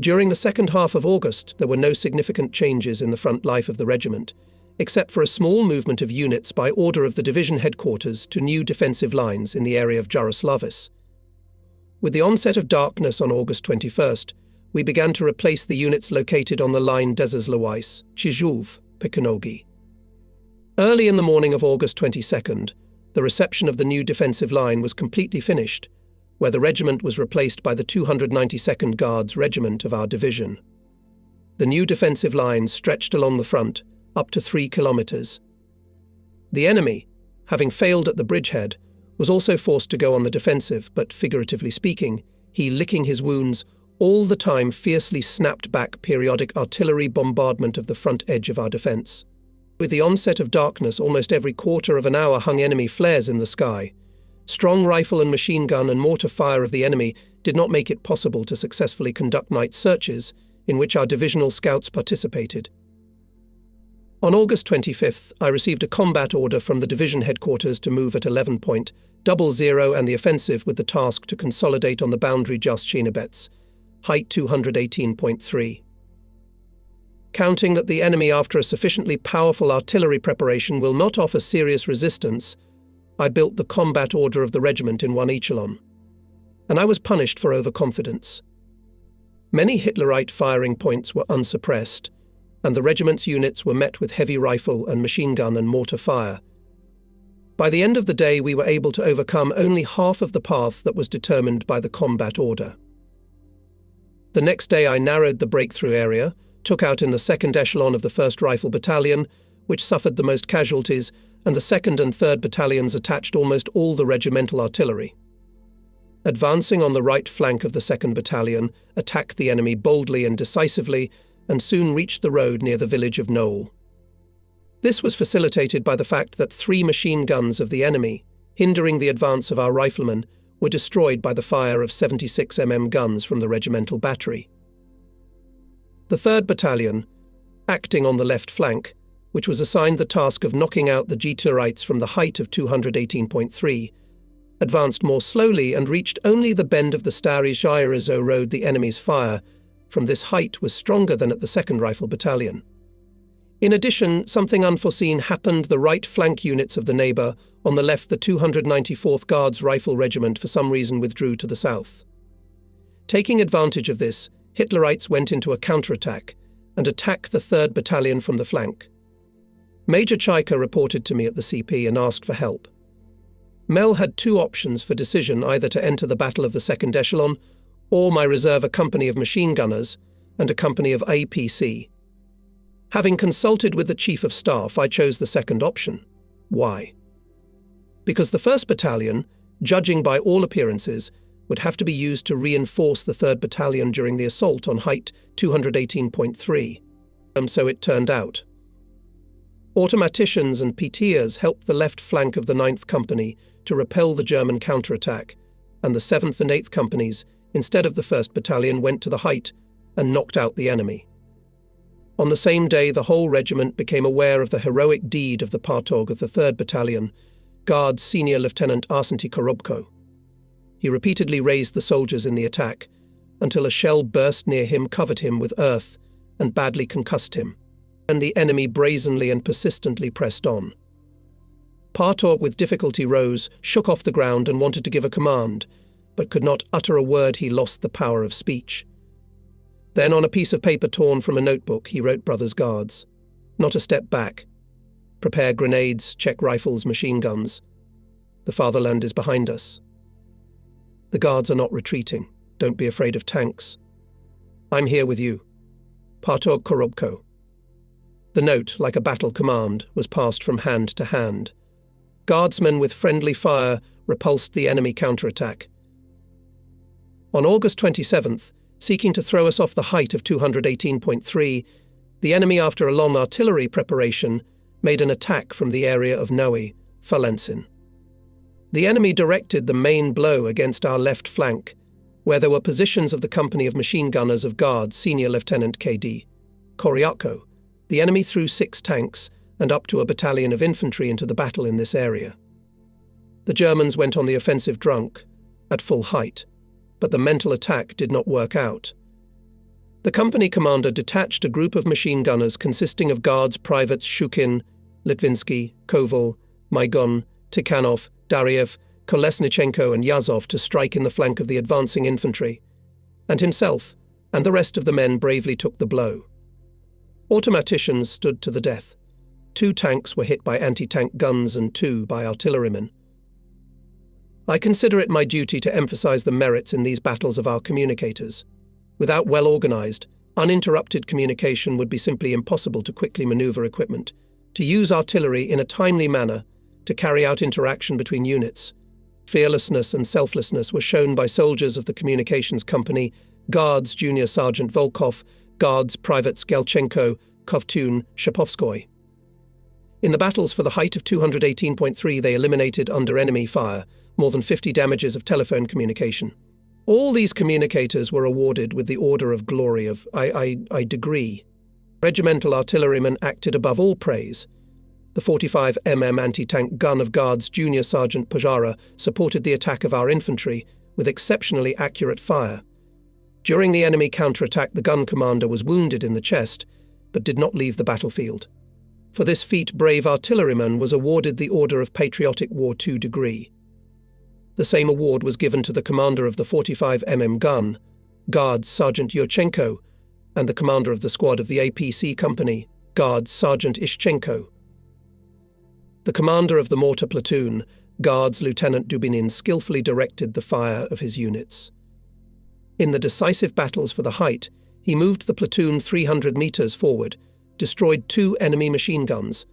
A: During the second half of August, there were no significant changes in the front life of the regiment, except for a small movement of units by order of the division headquarters to new defensive lines in the area of Jaroslavis. With the onset of darkness on August 21st, we began to replace the units located on the line Dezeslowice, Czyżów, Pikonogi. Early in the morning of August 22nd, the reception of the new defensive line was completely finished, where the regiment was replaced by the 292nd Guards Regiment of our division. The new defensive line stretched along the front, up to 3 kilometers. The enemy, having failed at the bridgehead, was also forced to go on the defensive, but figuratively speaking, he, licking his wounds, all the time fiercely snapped back periodic artillery bombardment of the front edge of our defence. With the onset of darkness, almost every quarter of an hour hung enemy flares in the sky. Strong rifle and machine gun and mortar fire of the enemy did not make it possible to successfully conduct night searches, in which our divisional scouts participated. On August 25th, I received a combat order from the division headquarters to move at 11.00 and the offensive with the task to consolidate on the boundary Jastrzębie, height 218.3. Counting that the enemy, after a sufficiently powerful artillery preparation, will not offer serious resistance, I built the combat order of the regiment in one echelon, and I was punished for overconfidence. Many Hitlerite firing points were unsuppressed, and the regiment's units were met with heavy rifle and machine gun and mortar fire. By the end of the day, we were able to overcome only half of the path that was determined by the combat order. The next day I narrowed the breakthrough area, took out in the second echelon of the 1st Rifle Battalion, which suffered the most casualties, and the 2nd and 3rd Battalions attached almost all the regimental artillery. Advancing on the right flank of the 2nd Battalion, attacked the enemy boldly and decisively, and soon reached the road near the village of Knoll. This was facilitated by the fact that 3 machine guns of the enemy, hindering the advance of our riflemen, were destroyed by the fire of 76 mm guns from the regimental battery. The 3rd Battalion, acting on the left flank, which was assigned the task of knocking out the Hitlerites from the height of 218.3, advanced more slowly and reached only the bend of the Stary Żołnierz road. The enemy's fire from this height was stronger than at the 2nd Rifle Battalion. In addition, something unforeseen happened. The right flank units of the neighbour, on the left the 294th Guards Rifle Regiment for some reason withdrew to the south. Taking advantage of this, Hitlerites went into a counterattack and attacked the 3rd Battalion from the flank. Major Chaika reported to me at the CP and asked for help. Mel had 2 options for decision, either to enter the battle of the 2nd echelon or my reserve, a company of machine gunners and a company of APC. Having consulted with the Chief of Staff, I chose the second option. Why? Because the 1st Battalion, judging by all appearances, would have to be used to reinforce the 3rd Battalion during the assault on height 218.3. So it turned out. Automaticians and PTers helped the left flank of the 9th Company to repel the German counterattack, and the 7th and 8th Companies, instead of the 1st Battalion, went to the height and knocked out the enemy. On the same day, the whole regiment became aware of the heroic deed of the Partog of the 3rd Battalion, Guards Senior Lieutenant Arsenty Korobko. He repeatedly raised the soldiers in the attack, until a shell burst near him, covered him with earth, and badly concussed him, and the enemy brazenly and persistently pressed on. Partog with difficulty rose, shook off the ground and wanted to give a command, but could not utter a word. He lost the power of speech. Then on a piece of paper torn from a notebook he wrote Brothers Guards. Not a step back. Prepare grenades, check rifles, machine guns. The fatherland is behind us. The Guards are not retreating. Don't be afraid of tanks. I'm here with you. Partog Korobko. The note, like a battle command, was passed from hand to hand. Guardsmen with friendly fire repulsed the enemy counterattack. On August 27th, seeking to throw us off the height of 218.3, the enemy, after a long artillery preparation, made an attack from the area of Noe, Falensin. The enemy directed the main blow against our left flank, where there were positions of the company of machine gunners of Guards Senior Lieutenant K.D. Koryako. The enemy threw 6 tanks and up to a battalion of infantry into the battle in this area. The Germans went on the offensive drunk, at full height, but the mental attack did not work out. The company commander detached a group of machine gunners consisting of Guards Privates Shukin, Litvinsky, Koval, Maigun, Tikhanov, Daryev, Kolesnichenko and Yazov to strike in the flank of the advancing infantry, and himself and the rest of the men bravely took the blow. Automaticians stood to the death. 2 tanks were hit by anti-tank guns and 2 by artillerymen. I consider it my duty to emphasize the merits in these battles of our communicators. Without well-organized, uninterrupted communication would be simply impossible to quickly maneuver equipment, to use artillery in a timely manner, to carry out interaction between units. Fearlessness and selflessness were shown by soldiers of the communications company, Guards Junior Sergeant Volkov, Guards Privates Gelchenko, Kovtun, Shapovskoy. In the battles for the height of 218.3, they eliminated, under enemy fire, more than 50 damages of telephone communication. All these communicators were awarded with the Order of Glory of I degree. Regimental artillerymen acted above all praise. The 45 mm anti-tank gun of Guards Junior Sergeant Pajara supported the attack of our infantry with exceptionally accurate fire. During the enemy counterattack, the gun commander was wounded in the chest, but did not leave the battlefield. For this feat, brave artilleryman was awarded the Order of Patriotic War II degree. The same award was given to the commander of the 45 mm gun, Guards Sergeant Yurchenko, and the commander of the squad of the APC company, Guards Sergeant Ishchenko. The commander of the mortar platoon, Guards Lieutenant Dubinin, skillfully directed the fire of his units. In the decisive battles for the height, he moved the platoon 300 meters forward, destroyed 2 enemy machine guns,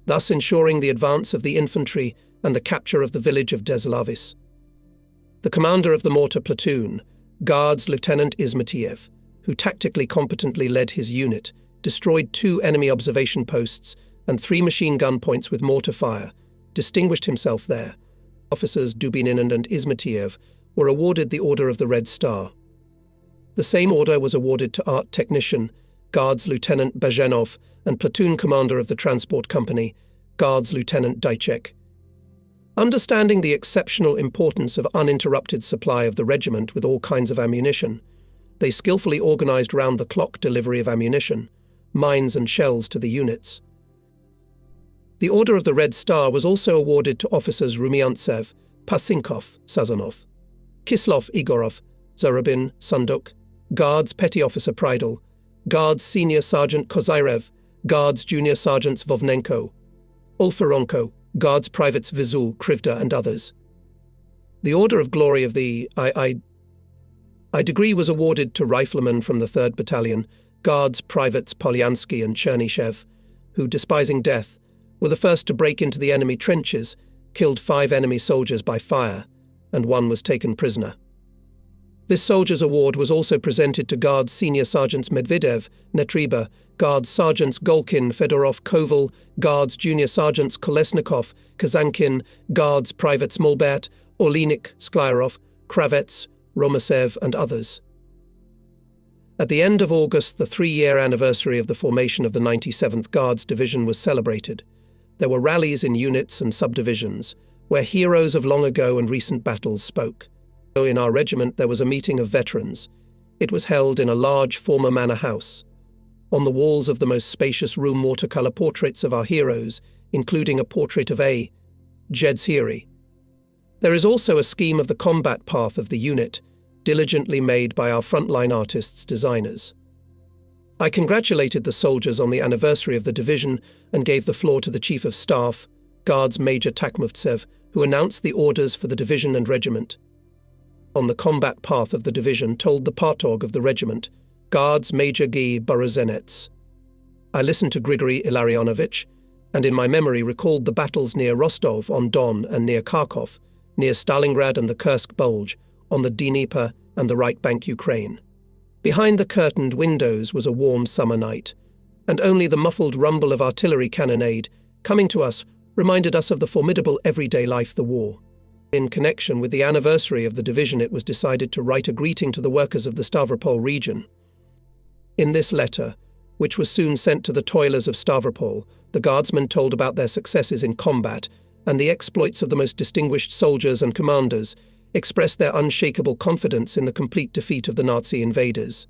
A: thus ensuring the advance of the infantry and the capture of the village of Deslavis. The commander of the mortar platoon, Guards Lieutenant Izmatiev, who tactically competently led his unit, destroyed 2 enemy observation posts and 3 machine gun points with mortar fire, distinguished himself there. Officers Dubinin and Izmatiev were awarded the Order of the Red Star. The same order was awarded to art technician, Guards Lieutenant Bazhenov, and platoon commander of the transport company, Guards Lieutenant Daichek. Understanding the exceptional importance of uninterrupted supply of the regiment with all kinds of ammunition, they skillfully organized round-the-clock delivery of ammunition, mines and shells to the units. The Order of the Red Star was also awarded to officers Rumiantsev, Pasinkov, Sazonov, Kislov Igorov, Zarubin, Sunduk, Guards Petty Officer Prydel, Guards Senior Sergeant Kozairev, Guards Junior Sergeants Vovnenko, Ulferonko, Guards Privates Vizul, Krivda and others. The Order of Glory of the I degree was awarded to riflemen from the 3rd Battalion, Guards Privates Polyansky and Chernishev, who, despising death, were the first to break into the enemy trenches, killed 5 enemy soldiers by fire, and 1 was taken prisoner. This soldier's award was also presented to Guards Senior Sergeants Medvedev, Netriba, Guards Sergeants Golkin, Fedorov, Koval, Guards Junior Sergeants Kolesnikov, Kazankin, Guards Privates Molbert, Orlinik, Sklyarov, Kravets, Romasev, and others. At the end of August, the 3-year anniversary of the formation of the 97th Guards Division was celebrated. There were rallies in units and subdivisions, where heroes of long ago and recent battles spoke. In our regiment there was a meeting of veterans. It was held in a large former manor house. On the walls of the most spacious room, watercolour portraits of our heroes, including a portrait of A. Jedzhiri. There is also a scheme of the combat path of the unit, diligently made by our frontline artists' designers. I congratulated the soldiers on the anniversary of the division and gave the floor to the Chief of Staff, Guards Major Takhmovtsev, who announced the orders for the division and regiment. On the combat path of the division told the Partog of the regiment, Guards Major Guy Borozenets. I listened to Grigory Ilarionovich, and in my memory recalled the battles near Rostov-on-Don and near Kharkov, near Stalingrad and the Kursk Bulge, on the Dnieper and the right bank Ukraine. Behind the curtained windows was a warm summer night, and only the muffled rumble of artillery cannonade, coming to us, reminded us of the formidable everyday life the war. In connection with the anniversary of the division, it was decided to write a greeting to the workers of the Stavropol region. In this letter, which was soon sent to the toilers of Stavropol, the guardsmen told about their successes in combat and the exploits of the most distinguished soldiers and commanders, expressed their unshakable confidence in the complete defeat of the Nazi invaders.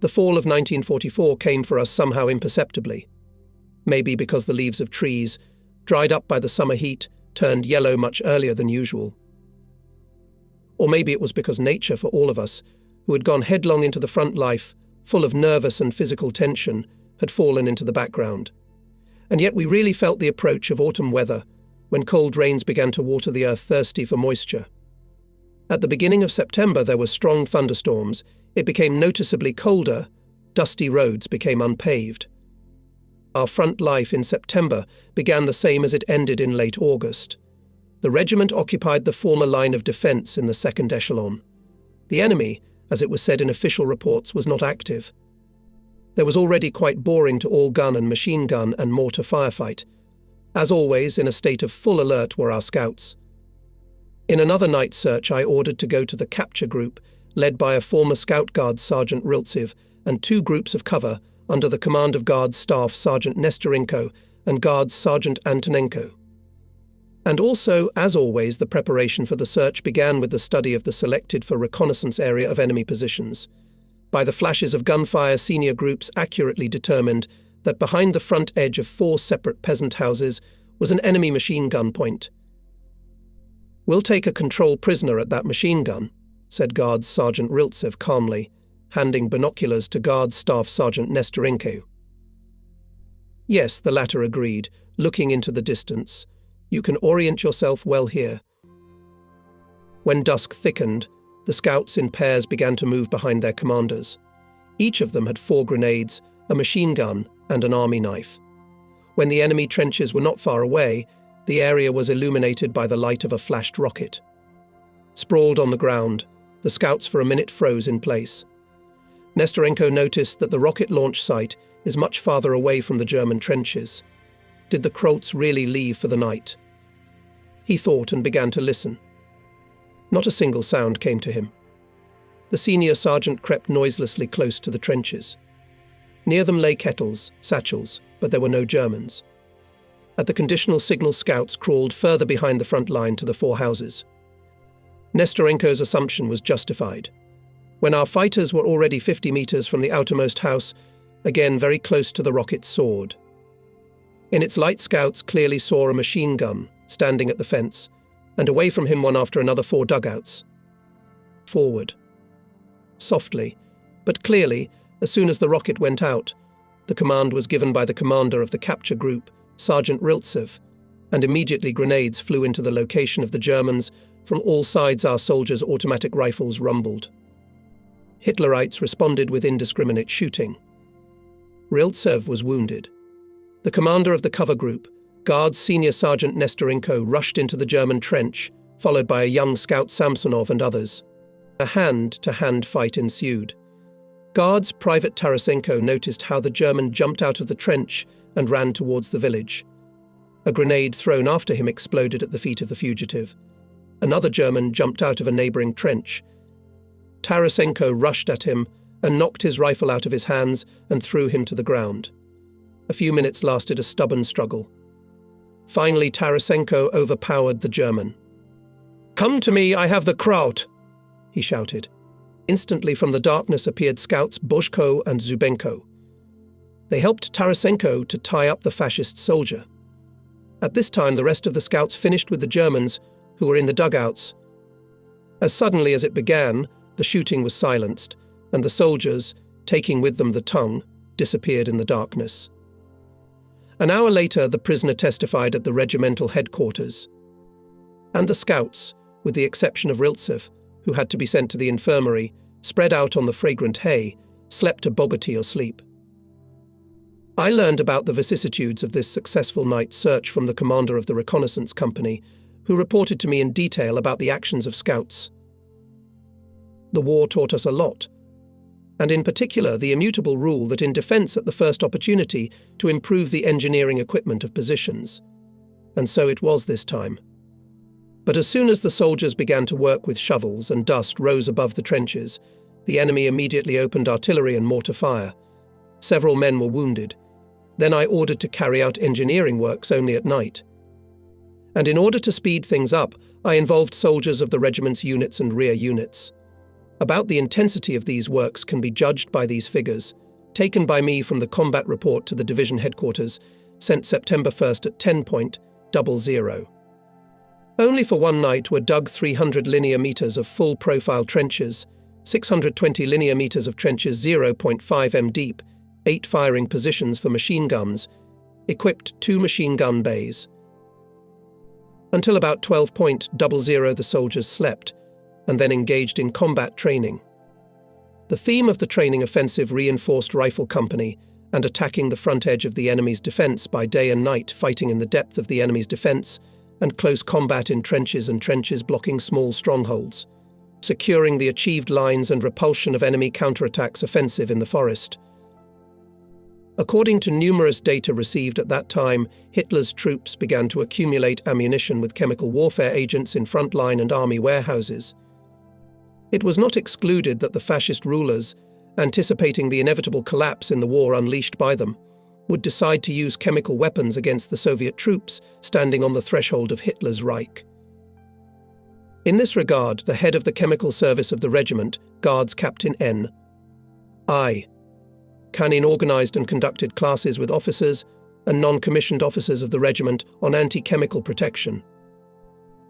A: The fall of 1944 came for us somehow imperceptibly. Maybe because the leaves of trees, dried up by the summer heat, turned yellow much earlier than usual. Or maybe it was because nature, for all of us, who had gone headlong into the front life, full of nervous and physical tension, had fallen into the background. And yet we really felt the approach of autumn weather, when cold rains began to water the earth thirsty for moisture. At the beginning of September there were strong thunderstorms, it became noticeably colder, dusty roads became unpaved. Our front life in September began the same as it ended in late August. The regiment occupied the former line of defence in the second echelon. The enemy, as it was said in official reports, was not active. There was already quite boring to all gun and machine gun and mortar firefight. As always, in a state of full alert were our scouts. In another night search I ordered to go to the capture group, led by a former Scout Guard Sergeant Riltsev, and 2 groups of cover under the command of Guards Staff Sergeant Nestorenko and Guards Sergeant Antonenko. And also, as always, the preparation for the search began with the study of the selected for reconnaissance area of enemy positions. By the flashes of gunfire, senior groups accurately determined that behind the front edge of 4 separate peasant houses was an enemy machine gun point. "We'll take a control prisoner at that machine gun," said Guards Sergeant Riltsev calmly, handing binoculars to Guards Staff Sergeant Nestorenko. "Yes," the latter agreed, looking into the distance. "You can orient yourself well here." When dusk thickened, the scouts in pairs began to move behind their commanders. Each of them had 4 grenades, a machine gun, and an army knife. When the enemy trenches were not far away, the area was illuminated by the light of a flashed rocket. Sprawled on the ground, the scouts for a minute froze in place. Nestorenko noticed that the rocket launch site is much farther away from the German trenches. Did the Krolts really leave for the night? He thought and began to listen. Not a single sound came to him. The senior sergeant crept noiselessly close to the trenches. Near them lay kettles, satchels, but there were no Germans. At the conditional signal, scouts crawled further behind the front line to the 4 houses. Nestorenko's assumption was justified. When our fighters were already 50 meters from the outermost house, again very close to the rocket soared. In its light, scouts clearly saw a machine gun standing at the fence, and away from him one after another 4 dugouts. Forward. Softly, but clearly, as soon as the rocket went out, the command was given by the commander of the capture group, Sergeant Riltsev, and immediately grenades flew into the location of the Germans. From all sides our soldiers' automatic rifles rumbled. Hitlerites responded with indiscriminate shooting. Riltsev was wounded. The commander of the cover group, Guards Senior Sergeant Nestorenko, rushed into the German trench, followed by a young scout Samsonov and others. A hand-to-hand fight ensued. Guards Private Tarasenko noticed how the German jumped out of the trench and ran towards the village. A grenade thrown after him exploded at the feet of the fugitive. Another German jumped out of a neighbouring trench. Tarasenko rushed at him and knocked his rifle out of his hands and threw him to the ground. A few minutes lasted a stubborn struggle. Finally, Tarasenko overpowered the German. "Come to me, I have the Kraut!" he shouted. Instantly from the darkness appeared scouts Boschko and Zubenko. They helped Tarasenko to tie up the fascist soldier. At this time, the rest of the scouts finished with the Germans, who were in the dugouts. As suddenly as it began, the shooting was silenced, and the soldiers, taking with them the tongue, disappeared in the darkness. An hour later, the prisoner testified at the regimental headquarters. And the scouts, with the exception of Riltsev, who had to be sent to the infirmary, spread out on the fragrant hay, slept a bogatyr sleep. I learned about the vicissitudes of this successful night search from the commander of the reconnaissance company, who reported to me in detail about the actions of scouts. The war taught us a lot, and in particular the immutable rule that in defence at the first opportunity to improve the engineering equipment of positions. And so it was this time. But as soon as the soldiers began to work with shovels and dust rose above the trenches, the enemy immediately opened artillery and mortar fire. Several men were wounded. Then I ordered to carry out engineering works only at night. And in order to speed things up, I involved soldiers of the regiment's units and rear units. About the intensity of these works can be judged by these figures, taken by me from the combat report to the division headquarters, sent September 1st at 10:00. Only for one night were dug 300 linear meters of full-profile trenches, 620 linear meters of trenches 0.5 m deep, 8 firing positions for machine guns, equipped 2 machine gun bays. Until about 12:00 the soldiers slept, and then engaged in combat training. The theme of the training offensive reinforced rifle company and attacking the front edge of the enemy's defense by day and night, fighting in the depth of the enemy's defense, and close combat in trenches and trenches blocking small strongholds, securing the achieved lines and repulsion of enemy counterattacks offensive in the forest. According to numerous data received at that time, Hitler's troops began to accumulate ammunition with chemical warfare agents in frontline and army warehouses. It was not excluded that the fascist rulers, anticipating the inevitable collapse in the war unleashed by them, would decide to use chemical weapons against the Soviet troops standing on the threshold of Hitler's Reich. In this regard, the head of the chemical service of the regiment, Guards Captain N.I. Canin organized and conducted classes with officers and non-commissioned officers of the regiment on anti-chemical protection.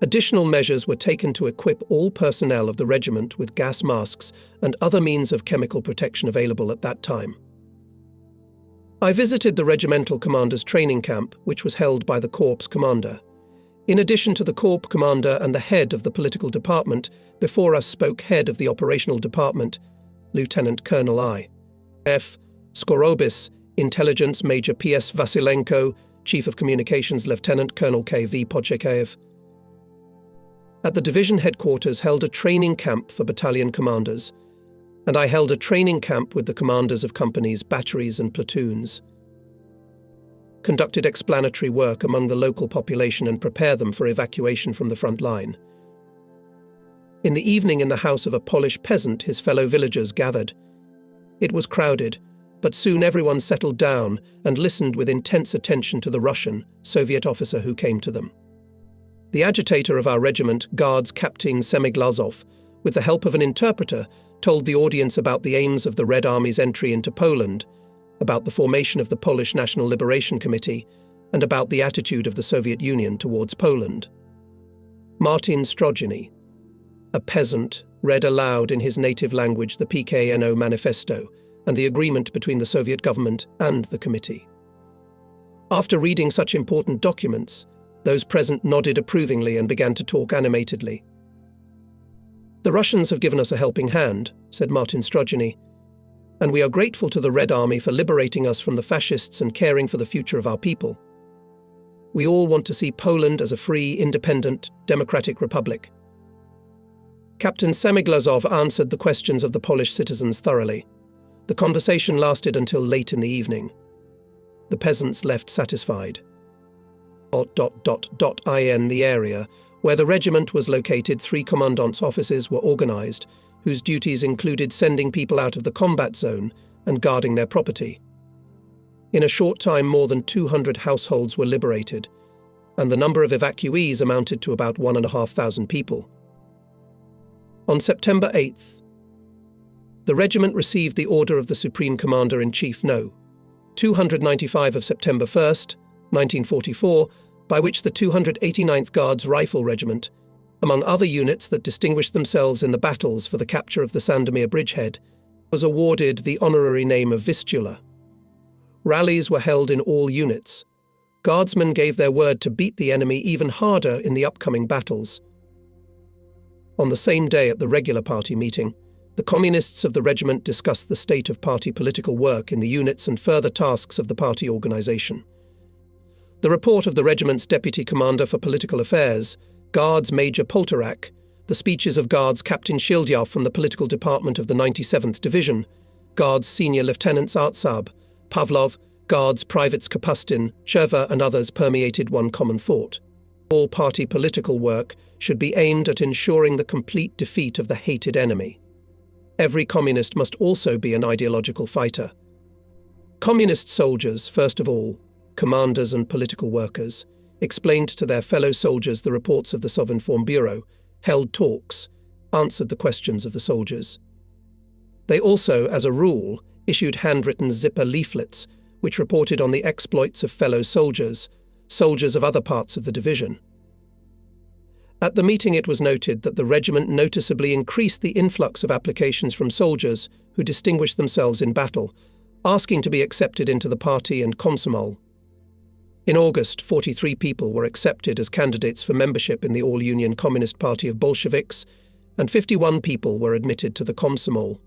A: Additional measures were taken to equip all personnel of the regiment with gas masks and other means of chemical protection available at that time. I visited the regimental commander's training camp, which was held by the corps commander. In addition to the corps commander and the head of the political department, before us spoke head of the operational department, Lieutenant Colonel I.F. Skorobis, Intelligence Major P.S. Vasilenko, Chief of Communications Lieutenant Colonel K.V. Podchekayev. At the division headquarters held a training camp for battalion commanders, and I held a training camp with the commanders of companies, batteries and platoons. Conducted explanatory work among the local population and prepared them for evacuation from the front line. In the evening, in the house of a Polish peasant, his fellow villagers gathered. It was crowded, but soon everyone settled down and listened with intense attention to the Russian, Soviet officer who came to them. The agitator of our regiment, Guards Captain Semiglazov, with the help of an interpreter, told the audience about the aims of the Red Army's entry into Poland, about the formation of the Polish National Liberation Committee, and about the attitude of the Soviet Union towards Poland. Martin Strojny, a peasant, read aloud in his native language the PKNO manifesto and the agreement between the Soviet government and the committee. After reading such important documents, those present nodded approvingly and began to talk animatedly. "The Russians have given us a helping hand," said Martin Strojny, "and we are grateful to the Red Army for liberating us from the fascists and caring for the future of our people. We all want to see Poland as a free, independent, democratic republic." Captain Semiglazov answered the questions of the Polish citizens thoroughly. The conversation lasted until late in the evening. The peasants left satisfied. In the area where the regiment was located, 3 commandant's offices were organized, whose duties included sending people out of the combat zone and guarding their property. In a short time, more than 200 households were liberated, and the number of evacuees amounted to about 1,500 people. On September 8th, the regiment received the order of the Supreme Commander-in-Chief No. 295 of September 1st, 1944, by which the 289th Guards Rifle Regiment, among other units that distinguished themselves in the battles for the capture of the Sandomir bridgehead, was awarded the honorary name of Vistula. Rallies were held in all units. Guardsmen gave their word to beat the enemy even harder in the upcoming battles. On the same day at the regular party meeting, the communists of the regiment discussed the state of party political work in the units and further tasks of the party organization. The report of the regiment's Deputy Commander for Political Affairs, Guards Major Poltorak, the speeches of Guards Captain Shildyov from the Political Department of the 97th Division, Guards Senior Lieutenants Artsab, Pavlov, Guards Privates Kapustin, Cherva and others permeated one common thought. All party political work should be aimed at ensuring the complete defeat of the hated enemy. Every communist must also be an ideological fighter. Communist soldiers, first of all, commanders and political workers, explained to their fellow soldiers the reports of the Sovinform Bureau, held talks, answered the questions of the soldiers. They also, as a rule, issued handwritten zipper leaflets which reported on the exploits of fellow soldiers, soldiers of other parts of the division. At the meeting it was noted that the regiment noticeably increased the influx of applications from soldiers who distinguished themselves in battle, asking to be accepted into the party and komsomol. In August, 43 people were accepted as candidates for membership in the All-Union Communist Party of Bolsheviks, and 51 people were admitted to the komsomol.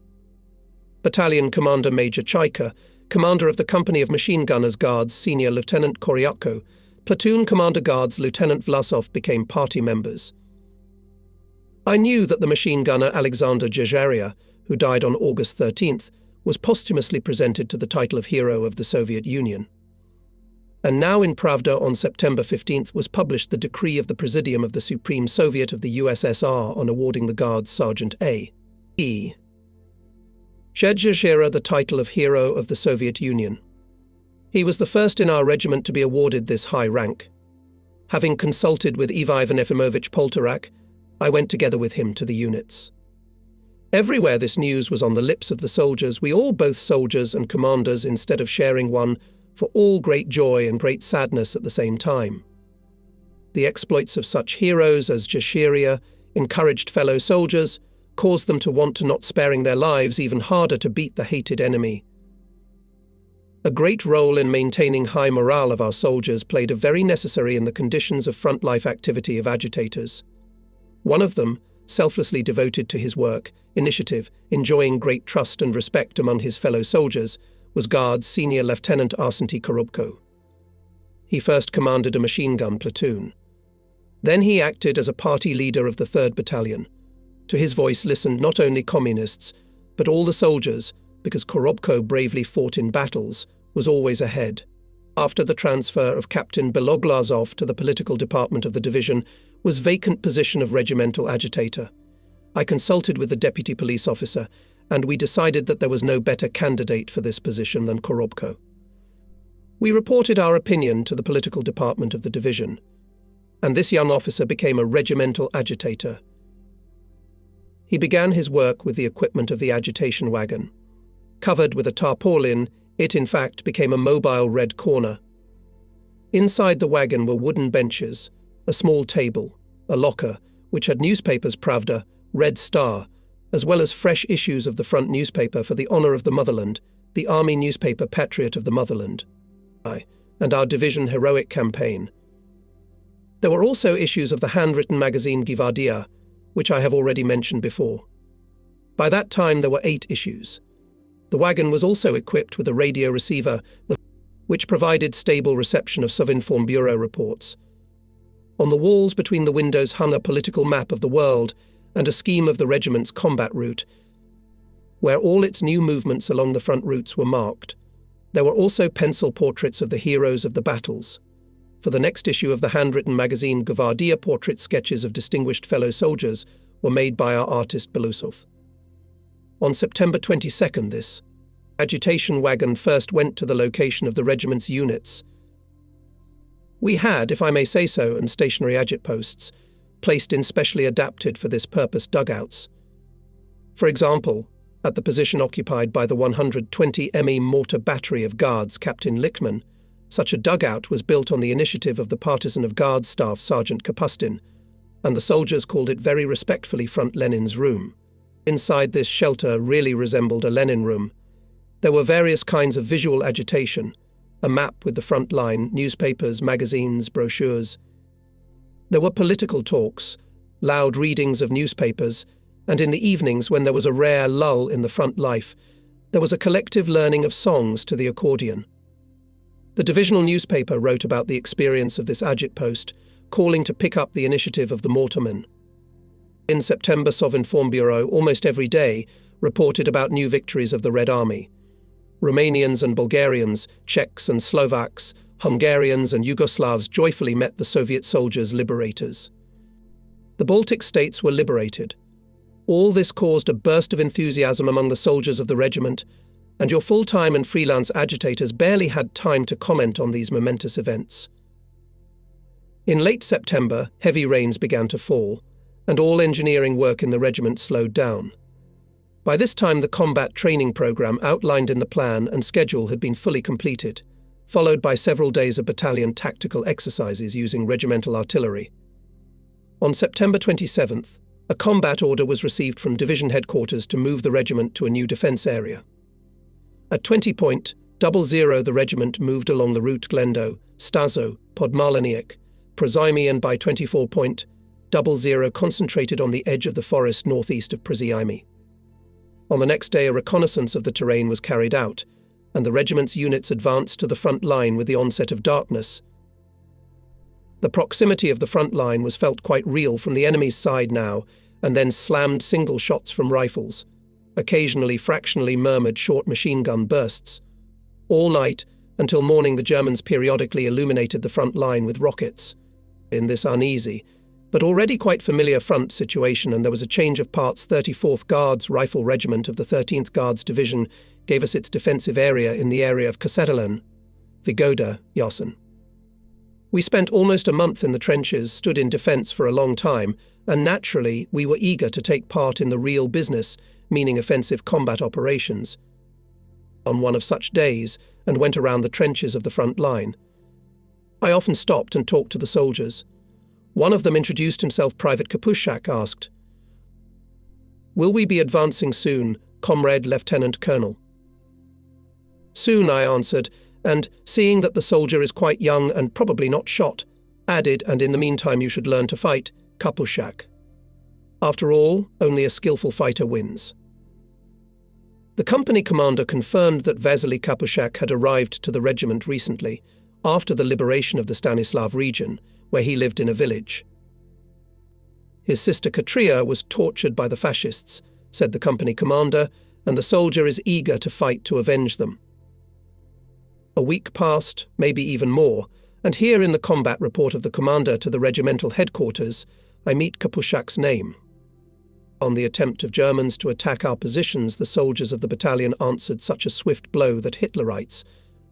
A: Battalion Commander Major Chaika, commander of the Company of Machine Gunners Guards Senior Lieutenant Koryatko, Platoon Commander Guards Lieutenant Vlasov became party members. I knew that the machine gunner Alexander Dzhajaria, who died on August 13th, was posthumously presented to the title of Hero of the Soviet Union. And now in Pravda on September 15th was published the decree of the Presidium of the Supreme Soviet of the USSR on awarding the Guards Sergeant A.E. Dzhajaria the title of Hero of the Soviet Union. He was the first in our regiment to be awarded this high rank. Having consulted with Ivan Efimovich Poltorak, I went together with him to the units. Everywhere this news was on the lips of the soldiers, we all, both soldiers and commanders, instead of sharing one, for all great joy and great sadness at the same time. The exploits of such heroes as Dzhajaria encouraged fellow soldiers, caused them to want to, not sparing their lives, even harder to beat the hated enemy. A great role in maintaining high morale of our soldiers played a very necessary in the conditions of front life activity of agitators. One of them, selflessly devoted to his work, initiative, enjoying great trust and respect among his fellow soldiers, was Guards Senior Lieutenant Arsenty Korobko. He first commanded a machine gun platoon. Then he acted as a party leader of the 3rd Battalion. To his voice listened not only communists, but all the soldiers, because Korobko bravely fought in battles, was always ahead. After the transfer of Captain Beloglazov to the political department of the division was vacant position of regimental agitator. I consulted with the deputy police officer, and we decided that there was no better candidate for this position than Korobko. We reported our opinion to the political department of the division, and this young officer became a regimental agitator. He began his work with the equipment of the agitation wagon. Covered with a tarpaulin, it in fact became a mobile red corner. Inside the wagon were wooden benches, a small table, a locker, which had newspapers Pravda, Red Star, as well as fresh issues of the front newspaper for the honor of the motherland, the army newspaper Patriot of the Motherland, and our division heroic campaign. There were also issues of the handwritten magazine Gvardia, which I have already mentioned before. By that time there were 8 issues. The wagon was also equipped with a radio receiver, which provided stable reception of Sovinform Bureau reports. On the walls between the windows hung a political map of the world and a scheme of the regiment's combat route, where all its new movements along the front routes were marked. There were also pencil portraits of the heroes of the battles. For the next issue of the handwritten magazine Gvardia, portrait sketches of distinguished fellow soldiers were made by our artist Belousov. On September 22nd, this agitation wagon first went to the location of the regiment's units. We had, if I may say so, and stationary agit posts, placed in specially adapted for this purpose dugouts. For example, at the position occupied by the 120 ME mortar battery of Guards Captain Lichtman, such a dugout was built on the initiative of the partisan of Guards Staff Sergeant Kapustin, and the soldiers called it very respectfully Front Lenin's Room. Inside this shelter really resembled a Lenin room. There were various kinds of visual agitation, a map with the front line, newspapers, magazines, brochures. There were political talks, loud readings of newspapers, and in the evenings, when there was a rare lull in the front life, there was a collective learning of songs to the accordion. The divisional newspaper wrote about the experience of this agit post, calling to pick up the initiative of the mortarmen. In September, Sovinform Bureau, almost every day, reported about new victories of the Red Army. Romanians and Bulgarians, Czechs and Slovaks, Hungarians and Yugoslavs joyfully met the Soviet soldiers' liberators. The Baltic states were liberated. All this caused a burst of enthusiasm among the soldiers of the regiment, and your full-time and freelance agitators barely had time to comment on these momentous events. In late September, heavy rains began to fall, and all engineering work in the regiment slowed down. By this time, the combat training program outlined in the plan and schedule had been fully completed, followed by several days of battalion tactical exercises using regimental artillery. On September 27th, a combat order was received from division headquarters to move the regiment to a new defence area. At 20:00, the regiment moved along the route Glendo, Stazo, Podmaliniec, Przyjmy, and by 24:00 concentrated on the edge of the forest northeast of Przyjmy. On the next day, a reconnaissance of the terrain was carried out, and the regiment's units advanced to the front line with the onset of darkness. The proximity of the front line was felt quite real from the enemy's side now, and then slammed single shots from rifles, occasionally fractionally murmured short machine gun bursts. All night, until morning, the Germans periodically illuminated the front line with rockets. In this uneasy, but already quite familiar front situation, and there was a change of parts, 34th Guards Rifle Regiment of the 13th Guards Division gave us its defensive area in the area of Kasetelen, Vigoda, Yasen. We spent almost a month in the trenches, stood in defence for a long time, and naturally we were eager to take part in the real business, meaning offensive combat operations. On one of such days, and went around the trenches of the front line. I often stopped and talked to the soldiers. One of them introduced himself. Private Kapushak asked, "Will we be advancing soon, Comrade Lieutenant Colonel?" "Soon," I answered, and, seeing that the soldier is quite young and probably not shot, added, "And in the meantime you should learn to fight, Kapushak. After all, only a skillful fighter wins." The company commander confirmed that Vasily Kapushak had arrived to the regiment recently, after the liberation of the Stanislav region, where he lived in a village. His sister Katria was tortured by the fascists, said the company commander, and the soldier is eager to fight to avenge them. A week passed, maybe even more, and here in the combat report of the commander to the regimental headquarters, I meet Kapushak's name. On the attempt of Germans to attack our positions, the soldiers of the battalion answered such a swift blow that Hitlerites,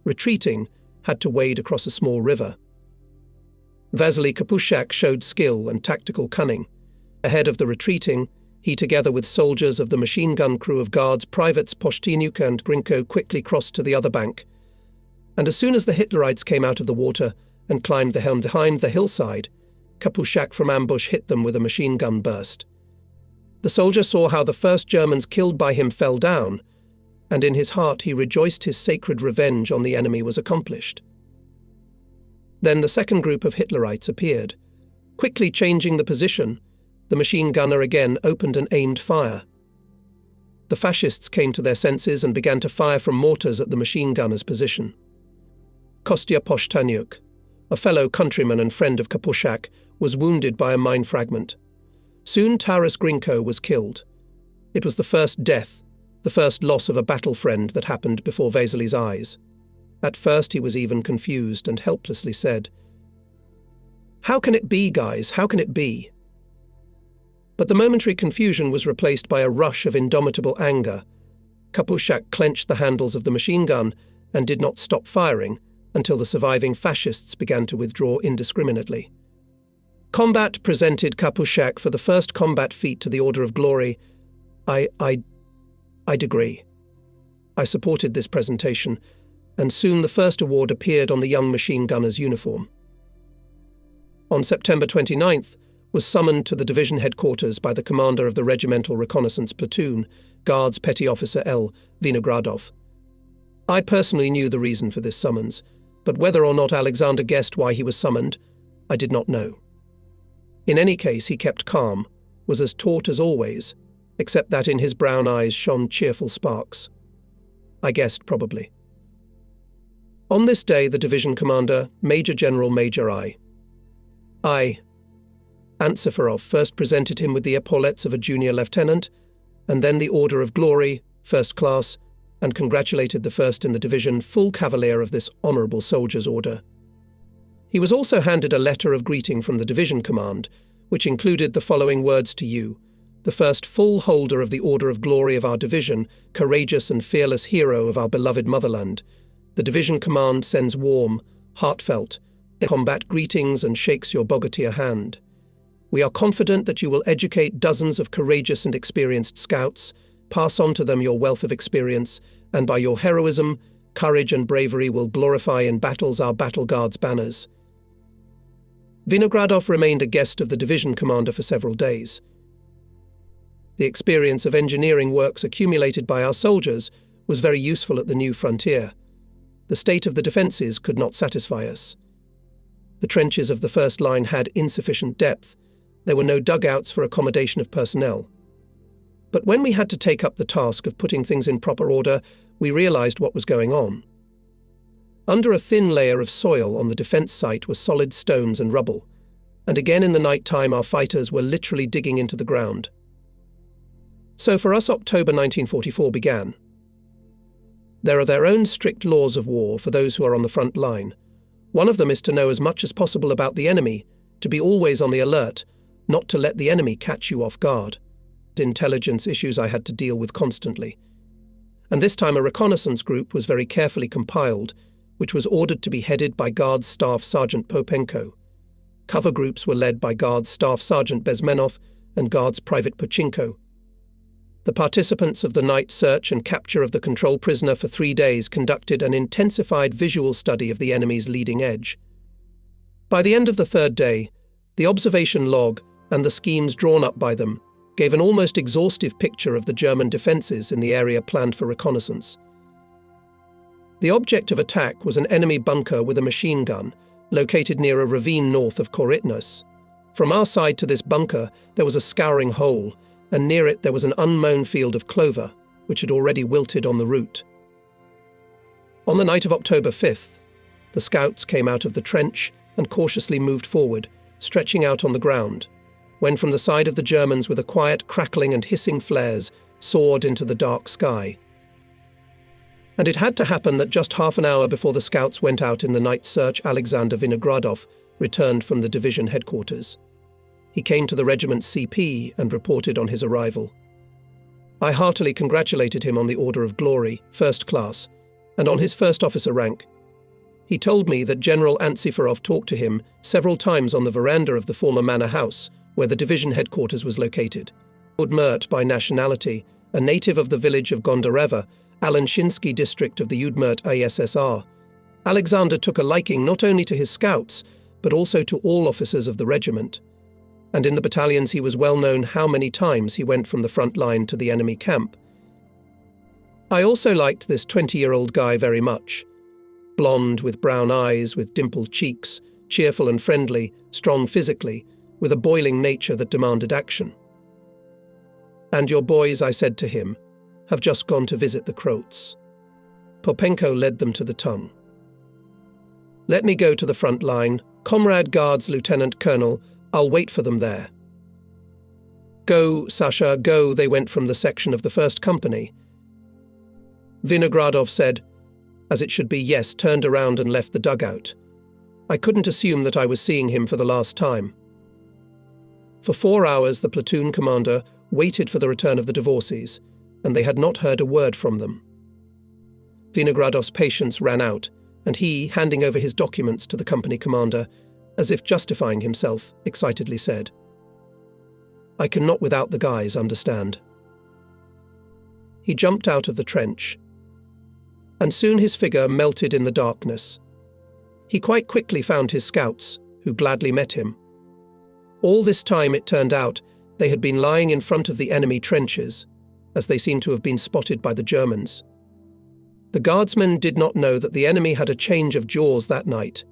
A: retreating, had to wade across a small river. Vasily Kapushak showed skill and tactical cunning. Ahead of the retreating, he, together with soldiers of the machine gun crew of guards, privates Poshtinyuk and Grinko, quickly crossed to the other bank. And as soon as the Hitlerites came out of the water and climbed the hill behind the hillside, Kapushak from ambush hit them with a machine gun burst. The soldier saw how the first Germans killed by him fell down, and in his heart he rejoiced his sacred revenge on the enemy was accomplished. Then the second group of Hitlerites appeared. Quickly changing the position, the machine gunner again opened and aimed fire. The fascists came to their senses and began to fire from mortars at the machine gunner's position. Kostya Poshtanyuk, a fellow countryman and friend of Kapushak, was wounded by a mine fragment. Soon Taras Grinko was killed. It was the first death, the first loss of a battle friend that happened before Vasily's eyes. At first he was even confused and helplessly said, "How can it be, guys? How can it be?" But the momentary confusion was replaced by a rush of indomitable anger. Kapushak clenched the handles of the machine gun and did not stop firing until the surviving fascists began to withdraw indiscriminately. Combat presented Kapushak for the first combat feat to the Order of Glory. I agree. I supported this presentation, and soon the first award appeared on the young machine gunner's uniform. On September 29th, was summoned to the division headquarters by the commander of the regimental reconnaissance platoon, Guards Petty Officer L. Vinogradov. I personally knew the reason for this summons, but whether or not Alexander guessed why he was summoned, I did not know. In any case, he kept calm, was as taut as always, except that in his brown eyes shone cheerful sparks. I guessed probably. On this day, the division commander, Major General Major I. Antseferov first presented him with the epaulettes of a junior lieutenant, and then the Order of Glory, First Class, and congratulated the first in the division full cavalier of this honourable soldier's order. He was also handed a letter of greeting from the division command, which included the following words to you, the first full holder of the Order of Glory of our division, courageous and fearless hero of our beloved motherland. The division command sends warm, heartfelt, Combat greetings and shakes your bogatia hand. We are confident that you will educate dozens of courageous and experienced scouts, pass on to them your wealth of experience, and by your heroism, courage and bravery will glorify in battles our battle guards' banners. Vinogradov remained a guest of the division commander for several days. The experience of engineering works accumulated by our soldiers was very useful at the new frontier. The state of the defences could not satisfy us. The trenches of the first line had insufficient depth. There were no dugouts for accommodation of personnel. But when we had to take up the task of putting things in proper order, we realised what was going on. Under a thin layer of soil on the defence site were solid stones and rubble, and again in the night time our fighters were literally digging into the ground. So for us October 1944 began. There are their own strict laws of war for those who are on the front line. One of them is to know as much as possible about the enemy, to be always on the alert, not to let the enemy catch you off guard. Intelligence issues I had to deal with constantly. And this time a reconnaissance group was very carefully compiled, which was ordered to be headed by Guards Staff Sergeant Popenko. Cover groups were led by Guards Staff Sergeant Bezmenov and Guards Private Pochinko. The participants of the night search and capture of the control prisoner for 3 days conducted an intensified visual study of the enemy's leading edge. By the end of the 3rd day, the observation log and the schemes drawn up by them gave an almost exhaustive picture of the German defences in the area planned for reconnaissance. The object of attack was an enemy bunker with a machine gun, located near a ravine north of Korytnas. From our side to this bunker there was a scouring hole, and near it there was an unmown field of clover, which had already wilted on the route. On the night of October 5th, the scouts came out of the trench and cautiously moved forward, stretching out on the ground, when from the side of the Germans with a quiet crackling and hissing flares soared into the dark sky. And it had to happen that just half an hour before the scouts went out in the night search, Alexander Vinogradov returned from the division headquarters. He came to the regiment's CP and reported on his arrival. I heartily congratulated him on the Order of Glory, First Class, and on his first officer rank. He told me that General Antsiferov talked to him several times on the veranda of the former manor house, where the division headquarters was located. Udmurt by nationality, a native of the village of Gondareva, Alanshinsky district of the Udmurt ASSR, Alexander took a liking not only to his scouts, but also to all officers of the regiment. And in the battalions he was well known how many times he went from the front line to the enemy camp. I also liked this 20-year-old guy very much. Blonde, with brown eyes, with dimpled cheeks, cheerful and friendly, strong physically, with a boiling nature that demanded action. "And your boys," I said to him, "have just gone to visit the Croats." Popenko led them to the tongue. "Let me go to the front line. Comrade Guards Lieutenant Colonel, I'll wait for them there." "Go, Sasha, go," they went from the section of the 1st Company. Vinogradov said, as it should be yes, turned around and left the dugout. I couldn't assume that I was seeing him for the last time. For 4 hours the platoon commander waited for the return of the divorcees, and they had not heard a word from them. Vinogradov's patience ran out, and he, handing over his documents to the company commander, as if justifying himself, excitedly said, "I cannot without the guys understand." He jumped out of the trench, and soon his figure melted in the darkness. He quite quickly found his scouts, who gladly met him. All this time, it turned out, they had been lying in front of the enemy trenches, as they seemed to have been spotted by the Germans. The guardsmen did not know that the enemy had a change of jaws that night.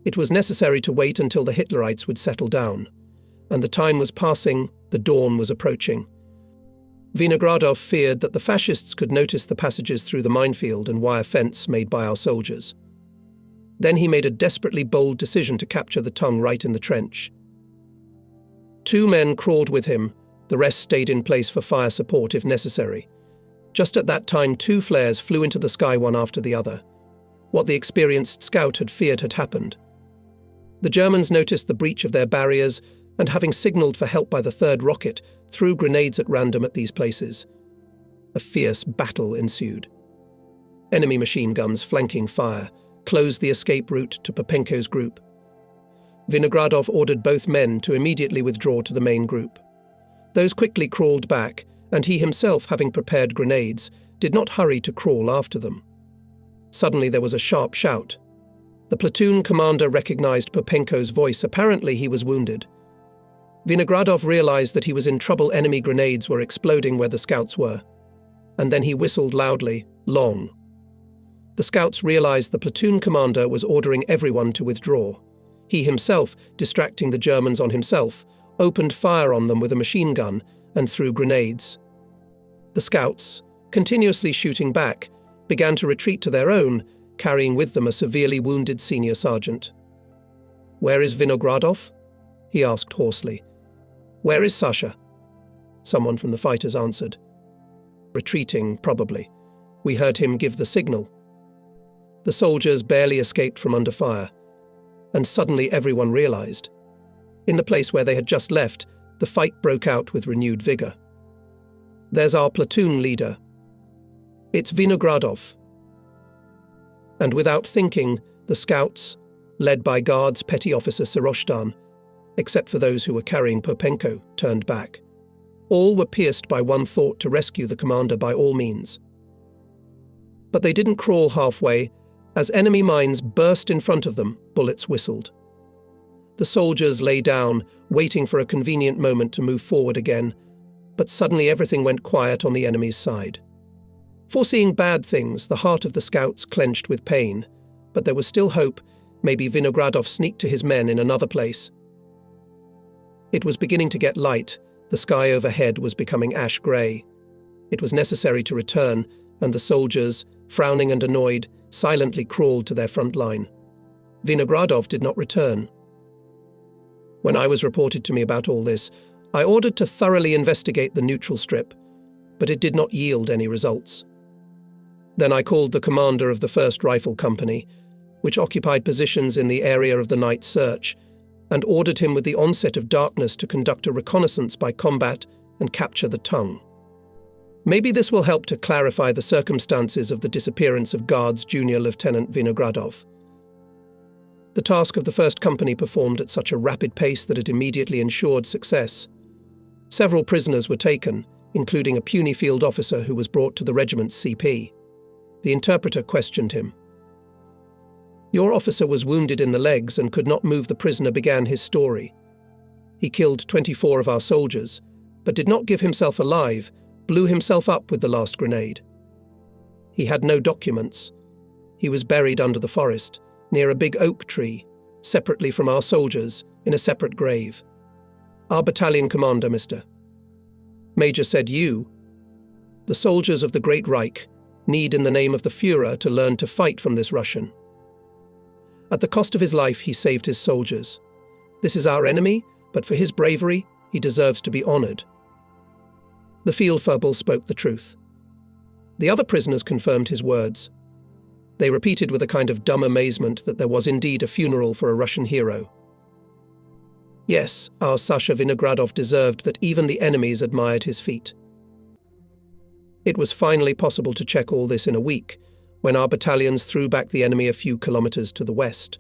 A: It was necessary to wait until the Hitlerites would settle down, and the time was passing, the dawn was approaching. Vinogradov feared that the fascists could notice the passages through the minefield and wire fence made by our soldiers. Then he made a desperately bold decision to capture the tongue right in the trench. 2 men crawled with him, the rest stayed in place for fire support if necessary. Just at that time 2 flares flew into the sky one after the other. What the experienced scout had feared had happened. The Germans noticed the breach of their barriers and, having signalled for help by the 3rd rocket, threw grenades at random at these places. A fierce battle ensued. Enemy machine guns flanking fire closed the escape route to Popenko's group. Vinogradov ordered both men to immediately withdraw to the main group. Those quickly crawled back, and he himself, having prepared grenades, did not hurry to crawl after them. Suddenly there was a sharp shout. The platoon commander recognized Popenko's voice. Apparently he was wounded. Vinogradov realized that he was in trouble. Enemy grenades were exploding where the scouts were. And then he whistled loudly, long. The scouts realized the platoon commander was ordering everyone to withdraw. He himself, distracting the Germans on himself, opened fire on them with a machine gun and threw grenades. The scouts, continuously shooting back, began to retreat to their own, carrying with them a severely wounded senior sergeant. "Where is Vinogradov?" he asked hoarsely. "Where is Sasha?" Someone from the fighters answered. "Retreating, probably. We heard him give the signal." The soldiers barely escaped from under fire, and suddenly everyone realized. In the place where they had just left, the fight broke out with renewed vigor. "There's our platoon leader. It's Vinogradov." And without thinking, the scouts, led by Guards Petty Officer Siroshtan, except for those who were carrying Popenko, turned back. All were pierced by one thought: to rescue the commander by all means. But they didn't crawl halfway. As enemy mines burst in front of them, bullets whistled. The soldiers lay down, waiting for a convenient moment to move forward again, but suddenly everything went quiet on the enemy's side. Foreseeing bad things, the heart of the scouts clenched with pain, but there was still hope. Maybe Vinogradov sneaked to his men in another place. It was beginning to get light. The sky overhead was becoming ash-grey. It was necessary to return, and the soldiers, frowning and annoyed, silently crawled to their front line. Vinogradov did not return. When I was reported to me about all this, I ordered to thoroughly investigate the neutral strip, but it did not yield any results. Then I called the commander of the 1st Rifle Company, which occupied positions in the area of the night search, and ordered him with the onset of darkness to conduct a reconnaissance by combat and capture the tongue. Maybe this will help to clarify the circumstances of the disappearance of Guards Junior Lieutenant Vinogradov. The task of the 1st Company performed at such a rapid pace that it immediately ensured success. Several prisoners were taken, including a puny field officer who was brought to the regiment's CP. The interpreter questioned him. "Your officer was wounded in the legs and could not move." The prisoner began his story. "He killed 24 of our soldiers, but did not give himself alive, blew himself up with the last grenade. He had no documents. He was buried under the forest, near a big oak tree, separately from our soldiers, in a separate grave. Our battalion commander, Mr. Major said you, the soldiers of the Great Reich, need in the name of the Führer to learn to fight from this Russian. At the cost of his life, he saved his soldiers. This is our enemy, but for his bravery, he deserves to be honored." The Feldfebel spoke the truth. The other prisoners confirmed his words. They repeated with a kind of dumb amazement that there was indeed a funeral for a Russian hero. Yes, our Sasha Vinogradov deserved that even the enemies admired his feat. It was finally possible to check all this in a week, when our battalions threw back the enemy a few kilometers to the west.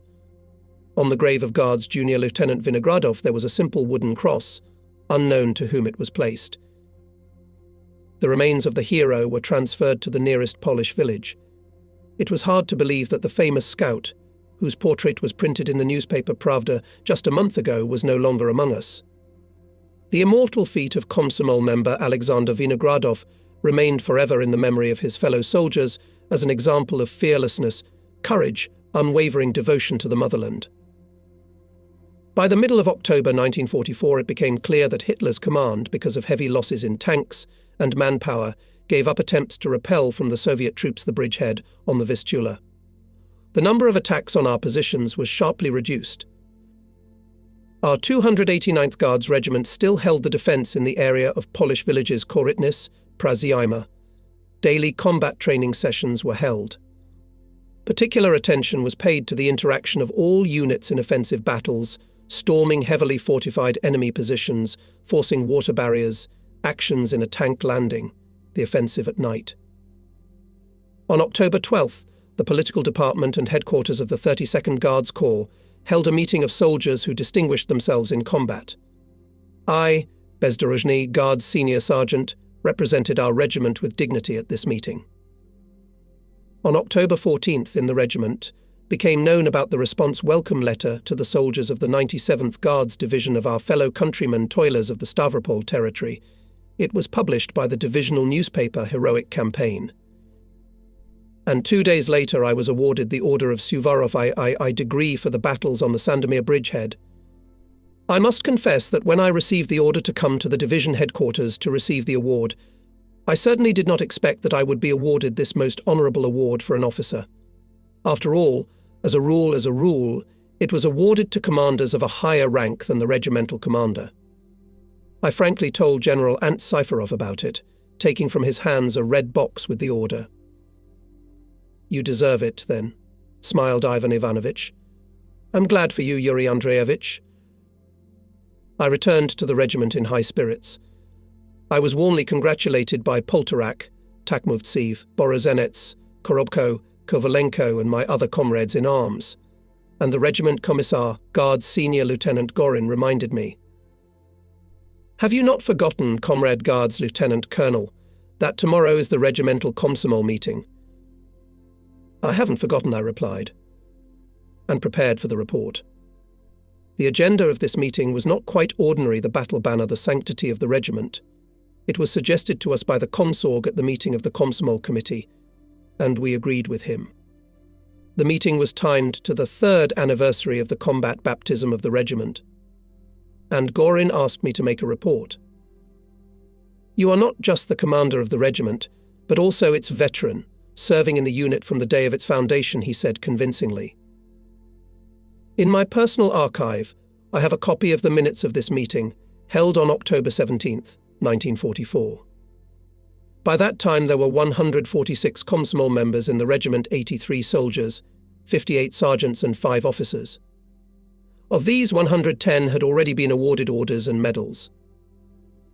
A: On the grave of Guards Junior Lieutenant Vinogradov there was a simple wooden cross, unknown to whom it was placed. The remains of the hero were transferred to the nearest Polish village. It was hard to believe that the famous scout, whose portrait was printed in the newspaper Pravda just a month ago, was no longer among us. The immortal feat of Komsomol member Alexander Vinogradov remained forever in the memory of his fellow soldiers as an example of fearlessness, courage, unwavering devotion to the motherland. By the middle of October 1944, it became clear that Hitler's command, because of heavy losses in tanks and manpower, gave up attempts to repel from the Soviet troops the bridgehead on the Vistula. The number of attacks on our positions was sharply reduced. Our 289th Guards Regiment still held the defence in the area of Polish villages Korytnis, Praziima. Daily combat training sessions were held. Particular attention was paid to the interaction of all units in offensive battles, storming heavily fortified enemy positions, forcing water barriers, actions in a tank landing, the offensive at night. On October 12th, the political department and headquarters of the 32nd Guards Corps held a meeting of soldiers who distinguished themselves in combat. I, Bezdorozhny, Guards Senior Sergeant, represented our regiment with dignity at this meeting. On October 14th in the regiment, became known about the response welcome letter to the soldiers of the 97th Guards Division of our fellow countrymen toilers of the Stavropol territory. It was published by the divisional newspaper Heroic Campaign. And 2 days later I was awarded the Order of Suvorov I degree for the battles on the Sandomir bridgehead. I must confess that when I received the order to come to the division headquarters to receive the award, I certainly did not expect that I would be awarded this most honourable award for an officer. After all, as a rule, it was awarded to commanders of a higher rank than the regimental commander. I frankly told General Ant Syfarov about it, taking from his hands a red box with the order. "You deserve it, then," smiled Ivan Ivanovich. "I'm glad for you, Yuri Andreevich." I returned to the regiment in high spirits. I was warmly congratulated by Poltorak, Takhmovtsev, Borozenets, Korobko, Kovalenko and my other comrades in arms, and the regiment commissar, Guards Senior Lieutenant Gorin, reminded me. "Have you not forgotten, Comrade Guards Lieutenant Colonel, that tomorrow is the regimental Komsomol meeting?" "I haven't forgotten," I replied, and prepared for the report. The agenda of this meeting was not quite ordinary, the battle banner, the sanctity of the regiment. It was suggested to us by the Komsorg at the meeting of the Komsomol Committee, and we agreed with him. The meeting was timed to the 3rd anniversary of the combat baptism of the regiment, and Gorin asked me to make a report. "You are not just the commander of the regiment, but also its veteran, serving in the unit from the day of its foundation," he said convincingly. In my personal archive, I have a copy of the minutes of this meeting, held on October 17th, 1944. By that time there were 146 Komsomol members in the regiment, 83 soldiers, 58 sergeants and 5 officers. Of these, 110 had already been awarded orders and medals.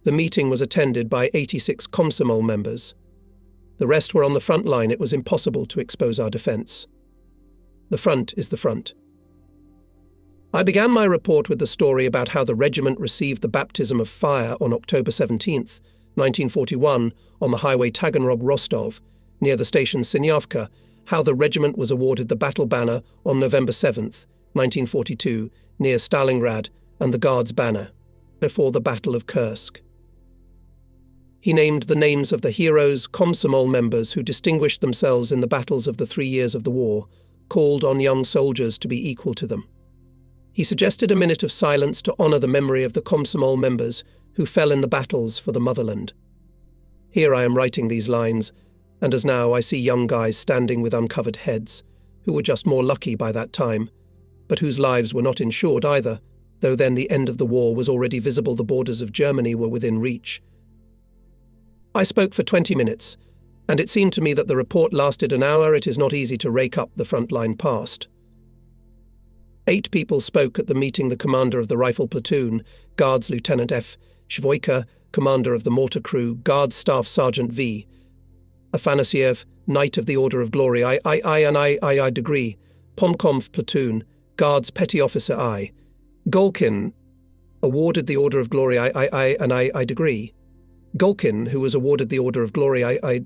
A: The meeting was attended by 86 Komsomol members. The rest were on the front line. It was impossible to expose our defence. The front is the front. I began my report with the story about how the regiment received the baptism of fire on October 17th, 1941, on the highway Taganrog-Rostov, near the station Sinyavka, how the regiment was awarded the battle banner on November 7th, 1942, near Stalingrad, and the Guards banner, before the Battle of Kursk. He named the names of the heroes, Komsomol members who distinguished themselves in the battles of the 3 years of the war, called on young soldiers to be equal to them. He suggested a minute of silence to honour the memory of the Komsomol members who fell in the battles for the motherland. Here I am writing these lines, and as now I see young guys standing with uncovered heads, who were just more lucky by that time, but whose lives were not insured either, though then the end of the war was already visible, the borders of Germany were within reach. I spoke for 20 minutes, and it seemed to me that the report lasted an hour. It is not easy to rake up the frontline past. 8 people spoke at the meeting: the commander of the rifle platoon, Guards Lieutenant F. Shvoika, commander of the mortar crew, Guards Staff Sergeant V. Afanasiev, Knight of the Order of Glory I degree, Pomkomv platoon, Guards Petty Officer I. Golkin, awarded the Order of Glory I degree. Golkin, who was awarded the Order of Glory I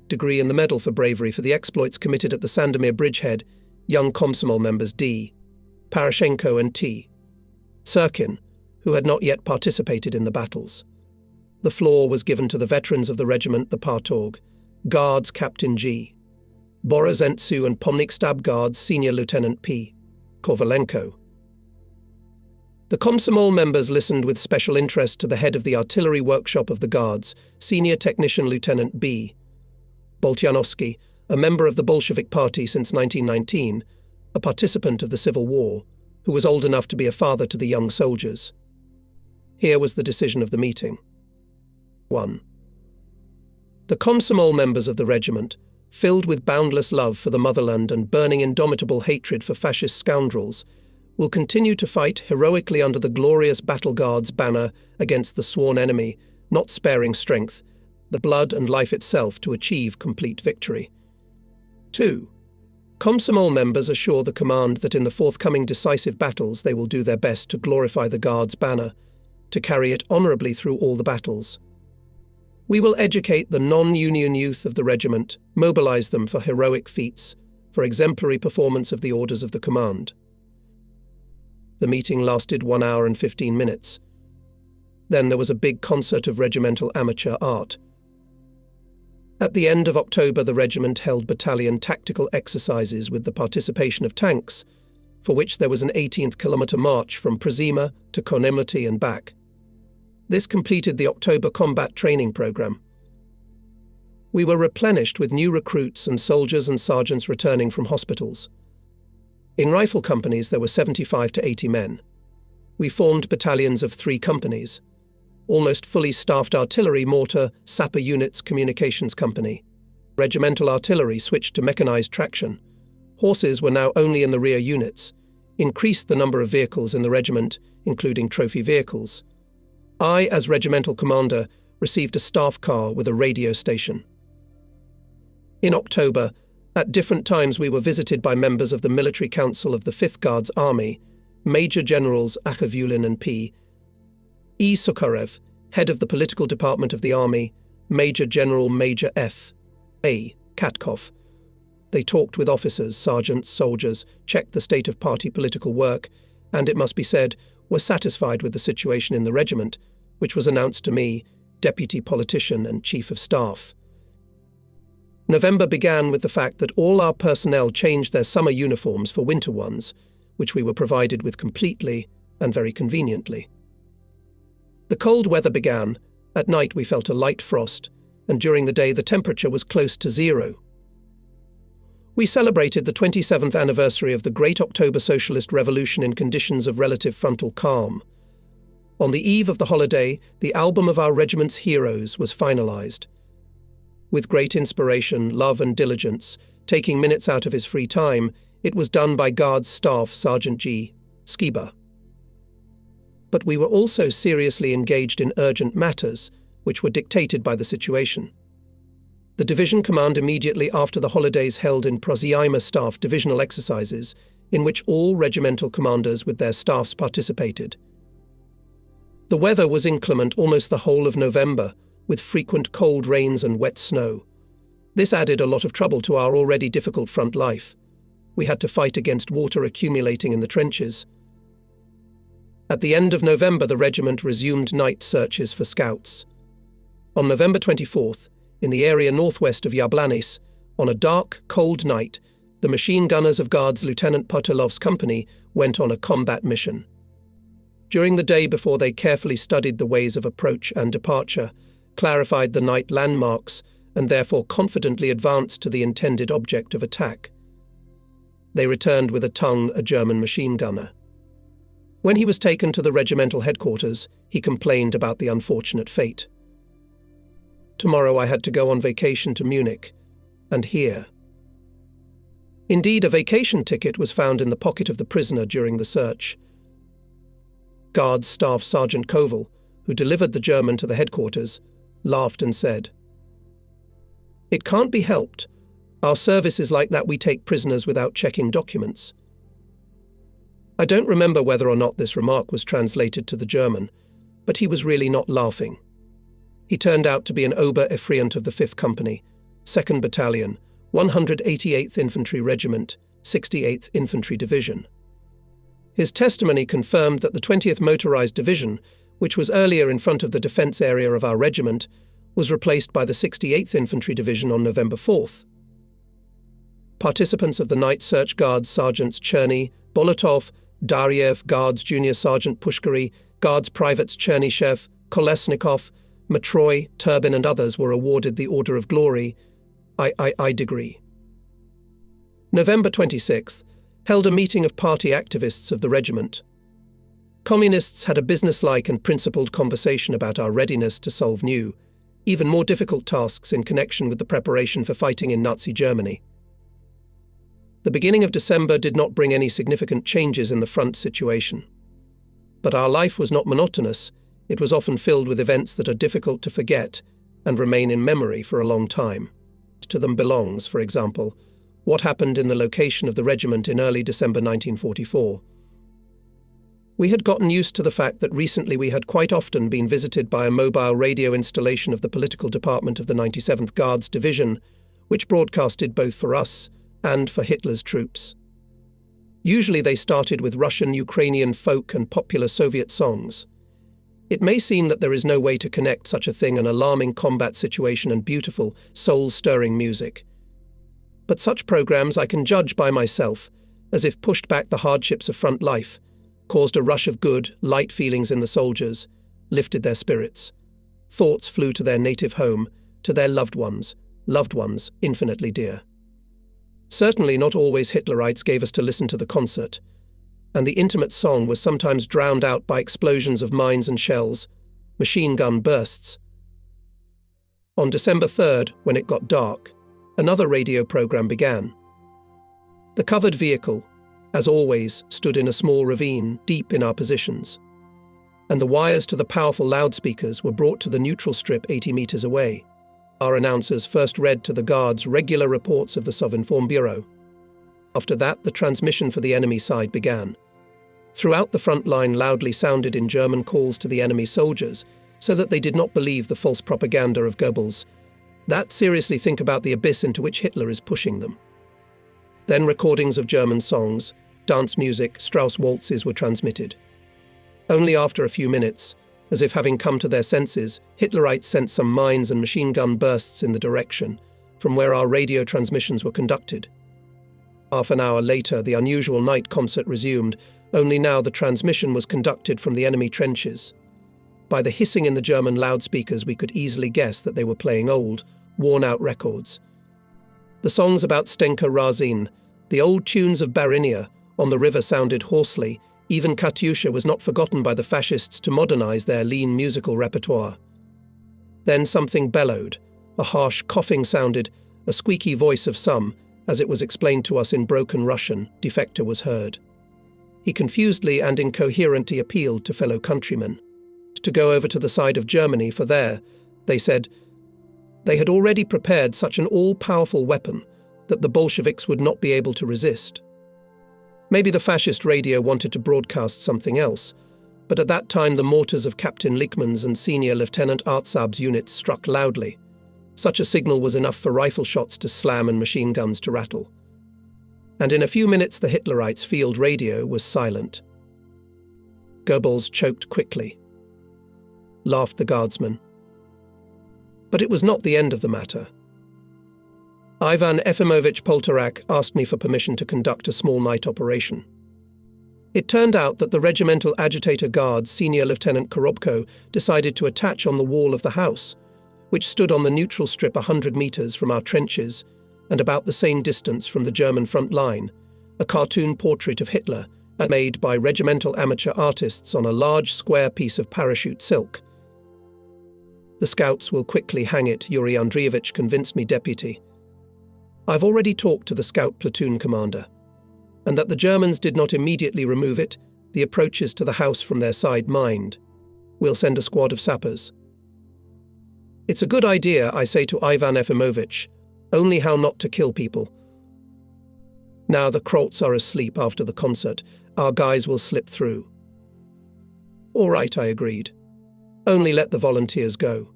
A: degree and the Medal for Bravery for the exploits committed at the Sandomir bridgehead, young Komsomol members D. Parashenko and T. Sirkin, who had not yet participated in the battles. The floor was given to the veterans of the regiment, the Partorg, Guards Captain G. Borozentsu and Pomnik Stab Guards Senior Lieutenant P. Kovalenko. The Komsomol members listened with special interest to the head of the artillery workshop of the Guards, Senior Technician Lieutenant B. Boltyanovsky, a member of the Bolshevik Party since 1919, a participant of the Civil War, who was old enough to be a father to the young soldiers. Here was the decision of the meeting. 1. The Komsomol members of the regiment, filled with boundless love for the motherland and burning indomitable hatred for fascist scoundrels, will continue to fight heroically under the glorious Battle Guards banner against the sworn enemy, not sparing strength, the blood and life itself to achieve complete victory. 2. Komsomol members assure the command that in the forthcoming decisive battles they will do their best to glorify the Guards' banner, to carry it honourably through all the battles. We will educate the non-union youth of the regiment, mobilise them for heroic feats, for exemplary performance of the orders of the command. The meeting lasted 1 hour and 15 minutes. Then there was a big concert of regimental amateur art. At the end of October, the regiment held battalion tactical exercises with the participation of tanks, for which there was an 18th-kilometre march from Przima to Konimlety and back. This completed the October combat training programme. We were replenished with new recruits and soldiers and sergeants returning from hospitals. In rifle companies there were 75 to 80 men. We formed battalions of 3 companies. Almost fully staffed artillery, mortar, sapper units, communications company. Regimental artillery switched to mechanised traction. Horses were now only in the rear units. Increased the number of vehicles in the regiment, including trophy vehicles. I, as regimental commander, received a staff car with a radio station. In October, at different times we were visited by members of the Military Council of the 5th Guards Army, Major Generals Akhevulin and P. E. Sukharev, head of the political department of the army, Major General Major F. A. Katkov. They talked with officers, sergeants, soldiers, checked the state of party political work, and, it must be said, were satisfied with the situation in the regiment, which was announced to me, deputy politician and chief of staff. November began with the fact that all our personnel changed their summer uniforms for winter ones, which we were provided with completely and very conveniently. The cold weather began. At night we felt a light frost, and during the day the temperature was close to 0. We celebrated the 27th anniversary of the Great October Socialist Revolution in conditions of relative frontal calm. On the eve of the holiday, the album of our regiment's heroes was finalised. With great inspiration, love and diligence, taking minutes out of his free time, it was done by Guards Staff Sergeant G. Skiba. But we were also seriously engaged in urgent matters, which were dictated by the situation. The division command immediately after the holidays held in Przima staff divisional exercises, in which all regimental commanders with their staffs participated. The weather was inclement almost the whole of November, with frequent cold rains and wet snow. This added a lot of trouble to our already difficult front life. We had to fight against water accumulating in the trenches. At the end of November, the regiment resumed night searches for scouts. On November 24th, in the area northwest of Yablanis, on a dark, cold night, the machine gunners of Guards Lieutenant Potelov's company went on a combat mission. During the day before, they carefully studied the ways of approach and departure, clarified the night landmarks, and therefore confidently advanced to the intended object of attack. They returned with a German machine gunner. When he was taken to the regimental headquarters, he complained about the unfortunate fate. Tomorrow I had to go on vacation to Munich, and here. Indeed, a vacation ticket was found in the pocket of the prisoner during the search. Guards Staff Sergeant Koval, who delivered the German to the headquarters, laughed and said, "It can't be helped. Our service is like that, we take prisoners without checking documents." I don't remember whether or not this remark was translated to the German, but he was really not laughing. He turned out to be an Ober-Effreient of the 5th Company, 2nd Battalion, 188th Infantry Regiment, 68th Infantry Division. His testimony confirmed that the 20th Motorized Division, which was earlier in front of the defence area of our regiment, was replaced by the 68th Infantry Division on November 4th. Participants of the night search Guards Sergeants Cherny, Bolotov, Daryev, Guards Junior Sergeant Pushkary, Guards Privates Chernyshev, Kolesnikov, Matroy, Turbin and others were awarded the Order of Glory, III degree. November 26th held a meeting of party activists of the regiment. Communists had a businesslike and principled conversation about our readiness to solve new, even more difficult tasks in connection with the preparation for fighting in Nazi Germany. The beginning of December did not bring any significant changes in the front situation. But our life was not monotonous. It was often filled with events that are difficult to forget and remain in memory for a long time. To them belongs, for example, what happened in the location of the regiment in early December 1944. We had gotten used to the fact that recently we had quite often been visited by a mobile radio installation of the political department of the 97th Guards Division, which broadcasted both for us and for Hitler's troops. Usually they started with Russian, Ukrainian folk and popular Soviet songs. It may seem that there is no way to connect such a thing, an alarming combat situation and beautiful, soul-stirring music. But such programs I can judge by myself, as if pushed back the hardships of front life, caused a rush of good, light feelings in the soldiers, lifted their spirits. Thoughts flew to their native home, to their loved ones infinitely dear. Certainly not always Hitlerites gave us to listen to the concert, and the intimate song was sometimes drowned out by explosions of mines and shells, machine gun bursts. On December 3rd, when it got dark, another radio program began. The covered vehicle, as always, stood in a small ravine deep in our positions, and the wires to the powerful loudspeakers were brought to the neutral strip 80 meters away. Our announcers first read to the guards regular reports of the Sovinform Bureau. After that, the transmission for the enemy side began. Throughout the front line loudly sounded in German calls to the enemy soldiers, so that they did not believe the false propaganda of Goebbels. That seriously think about the abyss into which Hitler is pushing them. Then recordings of German songs, dance music, Strauss waltzes were transmitted. Only after a few minutes, as if having come to their senses, Hitlerites sent some mines and machine gun bursts in the direction from where our radio transmissions were conducted. Half an hour later, the unusual night concert resumed, only now the transmission was conducted from the enemy trenches. By the hissing in the German loudspeakers, we could easily guess that they were playing old, worn-out records. The songs about Stenka Razin, the old tunes of Barinia, on the river sounded hoarsely. Even Katyusha was not forgotten by the fascists to modernize their lean musical repertoire. Then something bellowed, a harsh coughing sounded, a squeaky voice of some, as it was explained to us in broken Russian, defector was heard. He confusedly and incoherently appealed to fellow countrymen to go over to the side of Germany, for there, they said, they had already prepared such an all-powerful weapon that the Bolsheviks would not be able to resist. Maybe the fascist radio wanted to broadcast something else, but at that time the mortars of Captain Lickman's and Senior Lieutenant Artsab's units struck loudly. Such a signal was enough for rifle shots to slam and machine guns to rattle. And in a few minutes the Hitlerites' field radio was silent. Goebbels choked quickly. Laughed the guardsman. But it was not the end of the matter. Ivan Efimovich Poltorak asked me for permission to conduct a small night operation. It turned out that the regimental agitator guard, Senior Lieutenant Korobko, decided to attach on the wall of the house, which stood on the neutral strip 100 meters from our trenches and about the same distance from the German front line, a cartoon portrait of Hitler made by regimental amateur artists on a large square piece of parachute silk. The scouts will quickly hang it, Yuri Andreevich convinced me, deputy. I've already talked to the scout platoon commander, and that the Germans did not immediately remove it, the approaches to the house from their side mined. We'll send a squad of sappers. It's a good idea, I say to Ivan Efimovich, only how not to kill people. Now the Krolts are asleep after the concert, our guys will slip through. All right, I agreed. Only let the volunteers go.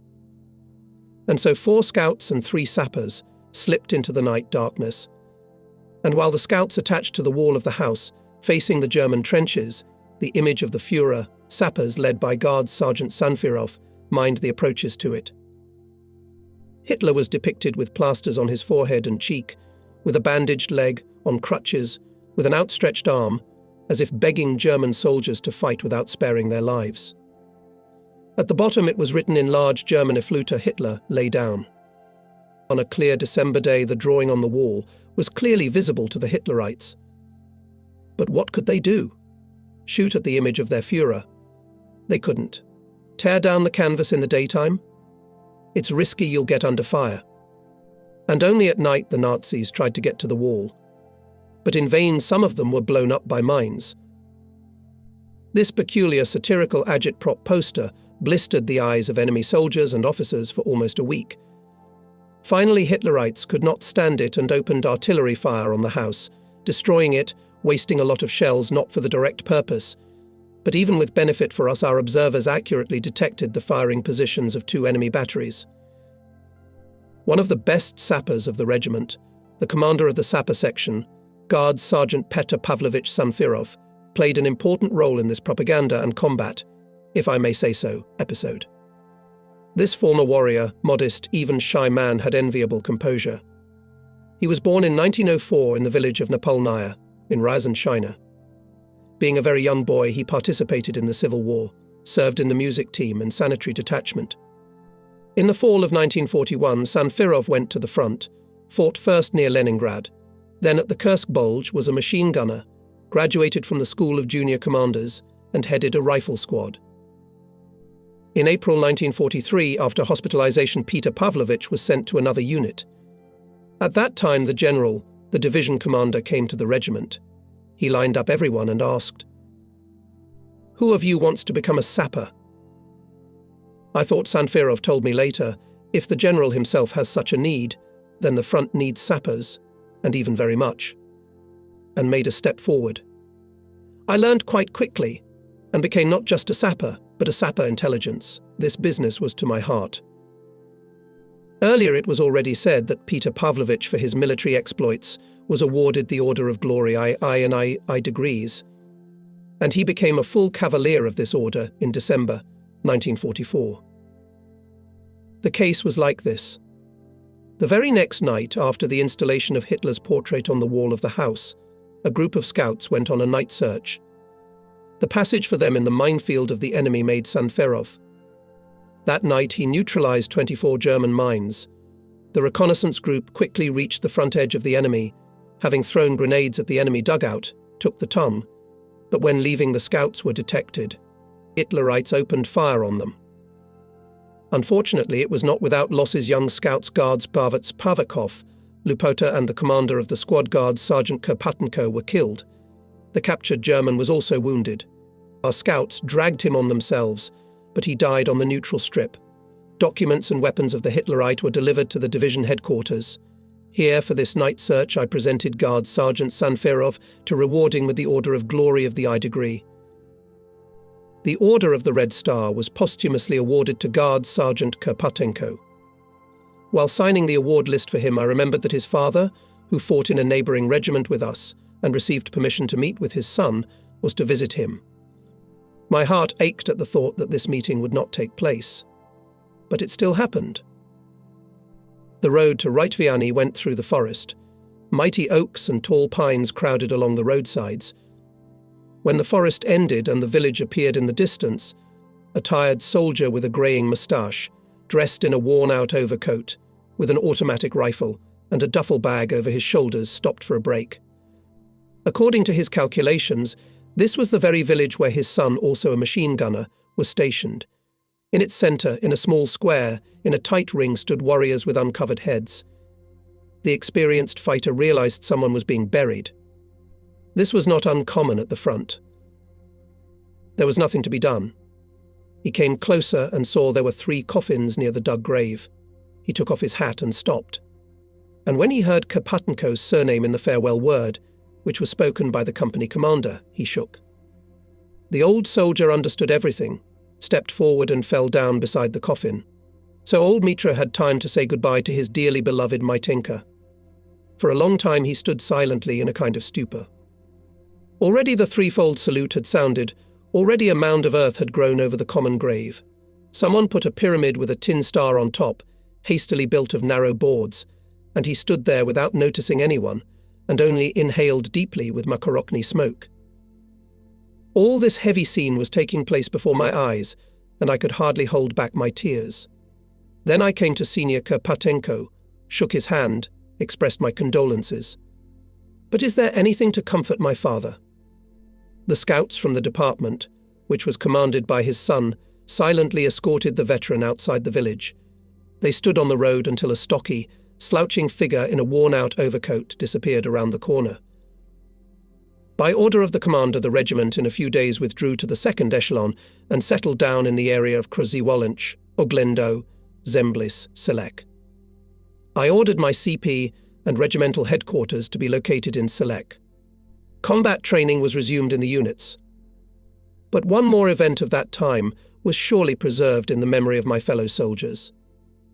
A: And so 4 scouts and 3 sappers slipped into the night darkness. And while the scouts attached to the wall of the house, facing the German trenches, the image of the Führer, sappers led by Guards Sergeant Sanfirov, mined the approaches to it. Hitler was depicted with plasters on his forehead and cheek, with a bandaged leg, on crutches, with an outstretched arm, as if begging German soldiers to fight without sparing their lives. At the bottom it was written in large German Fluter, Hitler, lay down. On a clear December day, the drawing on the wall was clearly visible to the Hitlerites. But what could they do? Shoot at the image of their Führer? They couldn't. Tear down the canvas in the daytime? It's risky, you'll get under fire. And only at night the Nazis tried to get to the wall. But in vain, some of them were blown up by mines. This peculiar satirical agitprop poster blistered the eyes of enemy soldiers and officers for almost a week. Finally, Hitlerites could not stand it and opened artillery fire on the house, destroying it, wasting a lot of shells not for the direct purpose. But even with benefit for us, our observers accurately detected the firing positions of 2 enemy batteries. One of the best sappers of the regiment, the commander of the sapper section, Guards Sergeant Petr Pavlovich Samfirov, played an important role in this propaganda and combat, if I may say so, episode. This former warrior, modest, even shy man had enviable composure. He was born in 1904 in the village of Napolnaya, in Ryazan, China. Being a very young boy, he participated in the Civil War, served in the music team and sanitary detachment. In the fall of 1941, Samfirov went to the front, fought first near Leningrad, then at the Kursk Bulge was a machine gunner, graduated from the School of Junior Commanders, and headed a rifle squad. In April 1943, after hospitalization, Petr Pavlovich was sent to another unit. At that time, the general, the division commander, came to the regiment. He lined up everyone and asked, "Who of you wants to become a sapper?" I thought Samfirov told me later, if the general himself has such a need, then the front needs sappers, and even very much, and made a step forward. I learned quite quickly, and became not just a sapper, but a sapper intelligence. This business was to my heart. Earlier it was already said that Petr Pavlovich, for his military exploits, was awarded the Order of Glory I degrees, and he became a full cavalier of this order in December 1944. The case was like this. The very next night, after the installation of Hitler's portrait on the wall of the house, a group of scouts went on a night search. The passage for them in the minefield of the enemy made Samfirov. That night he neutralized 24 German mines. The reconnaissance group quickly reached the front edge of the enemy, having thrown grenades at the enemy dugout, took the tongue, but when leaving the scouts were detected. Hitlerites opened fire on them. Unfortunately, it was not without losses. Young scouts guards Pavel Pavakov, Lupota, and the commander of the squad guards Sergeant Karpatenko were killed. The captured German was also wounded. Our scouts dragged him on themselves, but he died on the neutral strip. Documents and weapons of the Hitlerite were delivered to the division headquarters. Here, for this night search, I presented Guard Sergeant Samfirov to rewarding with the Order of Glory of the I degree. The Order of the Red Star was posthumously awarded to Guard Sergeant Karpatenko. While signing the award list for him, I remembered that his father, who fought in a neighbouring regiment with us and received permission to meet with his son, was to visit him. My heart ached at the thought that this meeting would not take place. But it still happened. The road to Rytviany went through the forest. Mighty oaks and tall pines crowded along the roadsides. When the forest ended and the village appeared in the distance, a tired soldier with a greying moustache, dressed in a worn-out overcoat, with an automatic rifle and a duffel bag over his shoulders, stopped for a break. According to his calculations, this was the very village where his son, also a machine gunner, was stationed. In its centre, in a small square, in a tight ring, stood warriors with uncovered heads. The experienced fighter realized someone was being buried. This was not uncommon at the front. There was nothing to be done. He came closer and saw there were 3 coffins near the dug grave. He took off his hat and stopped. And when he heard Karpatenko's surname in the farewell word, which was spoken by the company commander, he shook. The old soldier understood everything, stepped forward and fell down beside the coffin. So old Mitra had time to say goodbye to his dearly beloved Mitenka. For a long time he stood silently in a kind of stupor. Already the threefold salute had sounded, already a mound of earth had grown over the common grave. Someone put a pyramid with a tin star on top, hastily built of narrow boards, and he stood there without noticing anyone, and only inhaled deeply with makarokny smoke. All this heavy scene was taking place before my eyes, and I could hardly hold back my tears. Then I came to Senior Karpatenko, shook his hand, expressed my condolences. But is there anything to comfort my father? The scouts from the department, which was commanded by his son, silently escorted the veteran outside the village. They stood on the road until a stocky, slouching figure in a worn-out overcoat disappeared around the corner. By order of the commander, the regiment in a few days withdrew to the second echelon and settled down in the area of Krzywolench, Oglendo, Zemblis, Selek. I ordered my CP and regimental headquarters to be located in Selek. Combat training was resumed in the units. But one more event of that time was surely preserved in the memory of my fellow soldiers.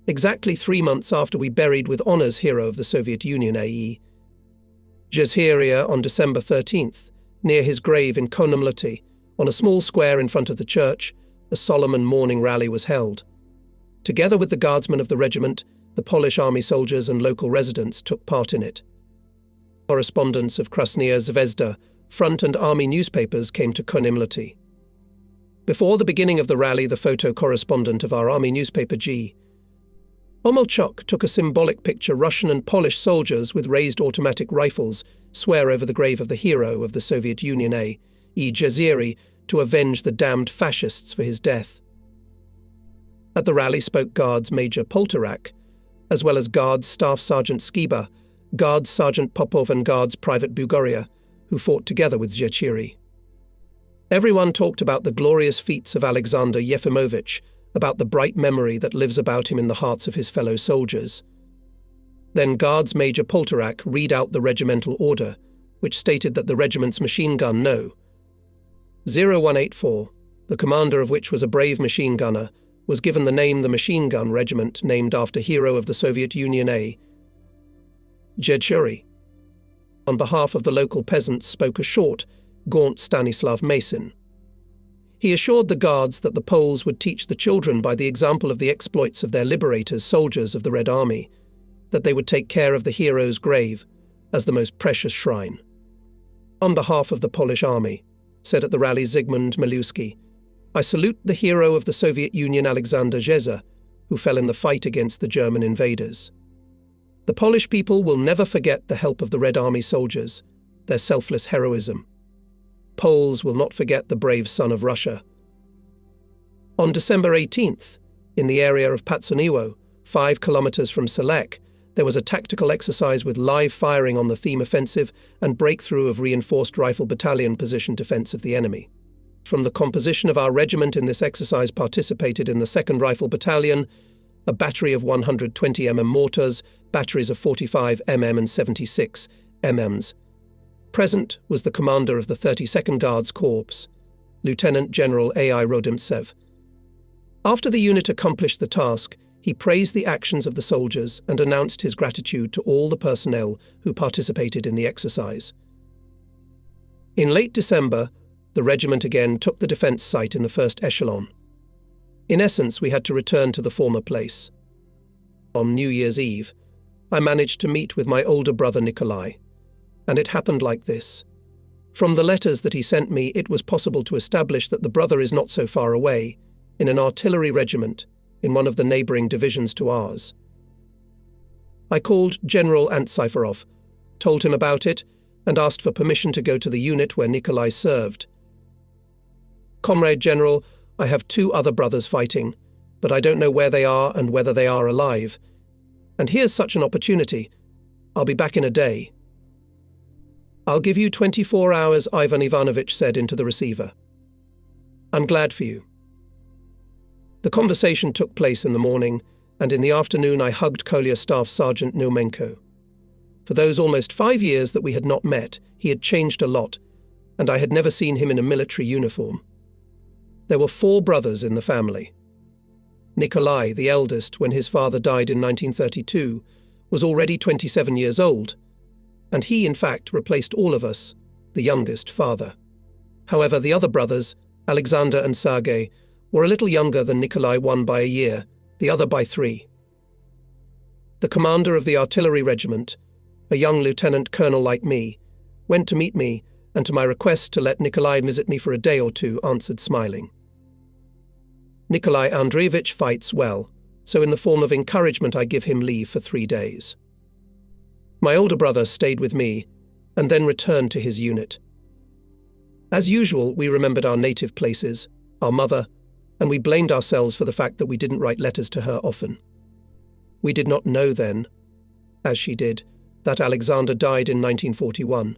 A: Exactly 3 months after we buried with honours hero of the Soviet Union A.E. Jezheria on December 13th, near his grave in Konumluti, on a small square in front of the church, a solemn and mourning rally was held. Together with the guardsmen of the regiment, the Polish army soldiers and local residents took part in it. Correspondents of Krasnaya Zvezda, front and army newspapers came to Konumluti. Before the beginning of the rally, the photo correspondent of our army newspaper G. Omolchuk took a symbolic picture. Russian and Polish soldiers with raised automatic rifles swear over the grave of the hero of the Soviet Union A.E. Jezheria to avenge the damned fascists for his death. At the rally spoke Guards Major Poltorak, as well as Guards Staff Sergeant Skiba, Guards Sergeant Popov and Guards Private Bugoria, who fought together with Jezheria. Everyone talked about the glorious feats of Alexander Yefimovich, about the bright memory that lives about him in the hearts of his fellow soldiers. Then Guards Major Poltorak read out the regimental order, which stated that the regiment's machine gun No. 0184, the commander of which was a brave machine gunner, was given the name the Machine Gun Regiment, named after hero of the Soviet Union A. Jezheria. On behalf of the local peasants spoke a short, gaunt Stanislav Mason. He assured the guards that the Poles would teach the children by the example of the exploits of their liberators, soldiers of the Red Army, that they would take care of the hero's grave as the most precious shrine. On behalf of the Polish army, said at the rally Zygmunt Milewski, I salute the hero of the Soviet Union Alexander Jezheria, who fell in the fight against the German invaders. The Polish people will never forget the help of the Red Army soldiers, their selfless heroism. Poles will not forget the brave son of Russia. On December 18th, in the area of Patsoniwo, 5 kilometers from Selek, there was a tactical exercise with live firing on the theme offensive and breakthrough of reinforced rifle battalion position defense of the enemy. From the composition of our regiment in this exercise participated in the 2nd Rifle Battalion, a battery of 120 mm mortars, batteries of 45 mm and 76 mm's. Present was the commander of the 32nd Guards Corps, Lieutenant General A.I. Rodimtsev. After the unit accomplished the task, he praised the actions of the soldiers and announced his gratitude to all the personnel who participated in the exercise. In late December, the regiment again took the defence site in the first echelon. In essence, we had to return to the former place. On New Year's Eve, I managed to meet with my older brother Nikolai, and it happened like this. From the letters that he sent me, it was possible to establish that the brother is not so far away, in an artillery regiment, in one of the neighbouring divisions to ours. I called General Antsiferov, told him about it, and asked for permission to go to the unit where Nikolai served. Comrade General, I have 2 other brothers fighting, but I don't know where they are and whether they are alive. And here's such an opportunity. I'll be back in a day. I'll give you 24 hours, Ivan Ivanovich said into the receiver. I'm glad for you. The conversation took place in the morning, and in the afternoon I hugged Kolya Staff Sergeant Naumenko. For those almost 5 years that we had not met, he had changed a lot, and I had never seen him in a military uniform. There were 4 brothers in the family. Nikolai, the eldest, when his father died in 1932, was already 27 years old, and he, in fact, replaced all of us, the youngest, father. However, the other brothers, Alexander and Sergei, were a little younger than Nikolai, one by a year, the other by 3. The commander of the artillery regiment, a young lieutenant colonel like me, went to meet me, and to my request to let Nikolai visit me for a day or 2, answered smiling. Nikolai Andreevich fights well, so in the form of encouragement I give him leave for 3 days. My older brother stayed with me, and then returned to his unit. As usual, we remembered our native places, our mother, and we blamed ourselves for the fact that we didn't write letters to her often. We did not know then, as she did, that Alexander died in 1941,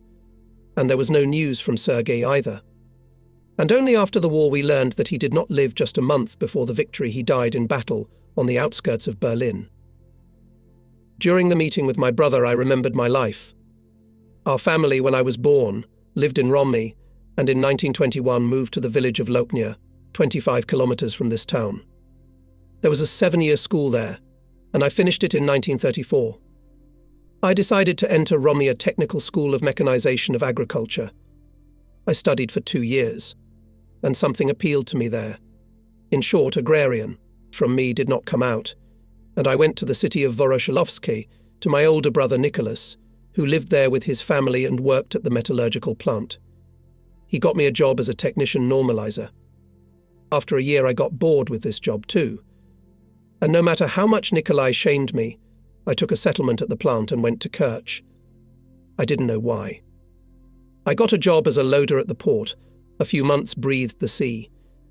A: and there was no news from Sergei either. And only after the war we learned that he did not live just a month before the victory. He died in battle on the outskirts of Berlin. During the meeting with my brother, I remembered my life. Our family, when I was born, lived in Romney, and in 1921 moved to the village of Loknia, 25 kilometers from this town. There was a 7-year school there, and I finished it in 1934. I decided to enter Romnia Technical School of Mechanization of Agriculture. I studied for 2 years, and something appealed to me there. In short, agrarian, from me did not come out, and I went to the city of Voroshilovsky to my older brother Nicholas, who lived there with his family and worked at the metallurgical plant. He got me a job as a technician normalizer. After a year, I got bored with this job too. And no matter how much Nikolai shamed me, I took a settlement at the plant and went to Kerch. I didn't know why. I got a job as a loader at the port, a few months breathed the sea,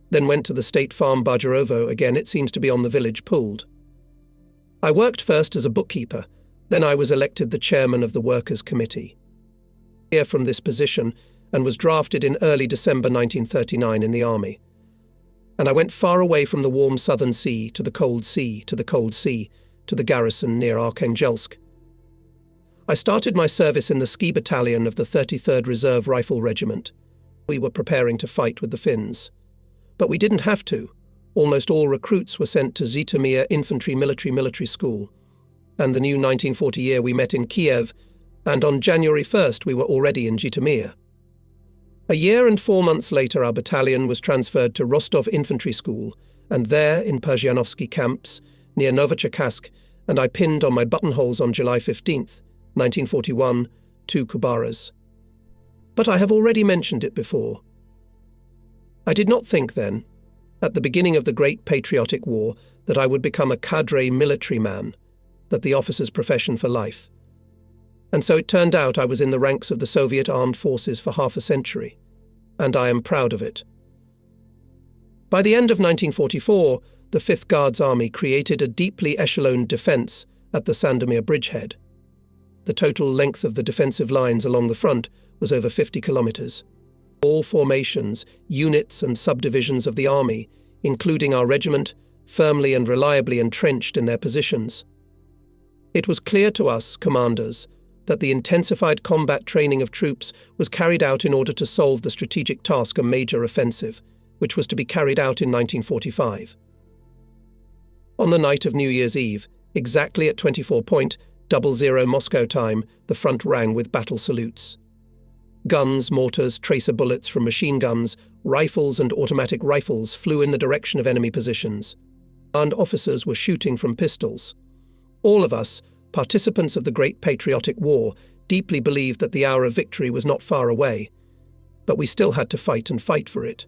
A: then went to the state farm Bajarovo again. It seems to be on the village pooled. I worked first as a bookkeeper, then I was elected the chairman of the Workers' Committee. Here from this position and was drafted in early December 1939 in the army. And I went far away from the warm southern sea to the cold sea, to the cold sea, to the garrison near Arkhangelsk. I started my service in the ski battalion of the 33rd Reserve Rifle Regiment. We were preparing to fight with the Finns. But we didn't have to. Almost all recruits were sent to Zhytomyr Infantry Military School. And the new 1940 year we met in Kiev, and on January 1st we were already in Zhytomyr. A year and 4 months later our battalion was transferred to Rostov Infantry School, and there in Perzhanovsky camps, near Novocherkassk, and I pinned on my buttonholes on July 15th, 1941, 2 Kubaras. But I have already mentioned it before. I did not think then, at the beginning of the Great Patriotic War, that I would become a cadre military man, that the officer's profession for life. And so it turned out I was in the ranks of the Soviet armed forces for half a century, and I am proud of it. By the end of 1944, the 5th Guards Army created a deeply echeloned defence at the Sandomir bridgehead. The total length of the defensive lines along the front was over 50 kilometers. All formations, units and subdivisions of the army, including our regiment, firmly and reliably entrenched in their positions. It was clear to us, commanders, that the intensified combat training of troops was carried out in order to solve the strategic task, a major offensive, which was to be carried out in 1945. On the night of New Year's Eve, exactly at 24:00 Moscow time, the front rang with battle salutes. Guns, mortars, tracer bullets from machine guns, rifles and automatic rifles flew in the direction of enemy positions, and officers were shooting from pistols. All of us, participants of the Great Patriotic War, deeply believed that the hour of victory was not far away, but we still had to fight and fight for it.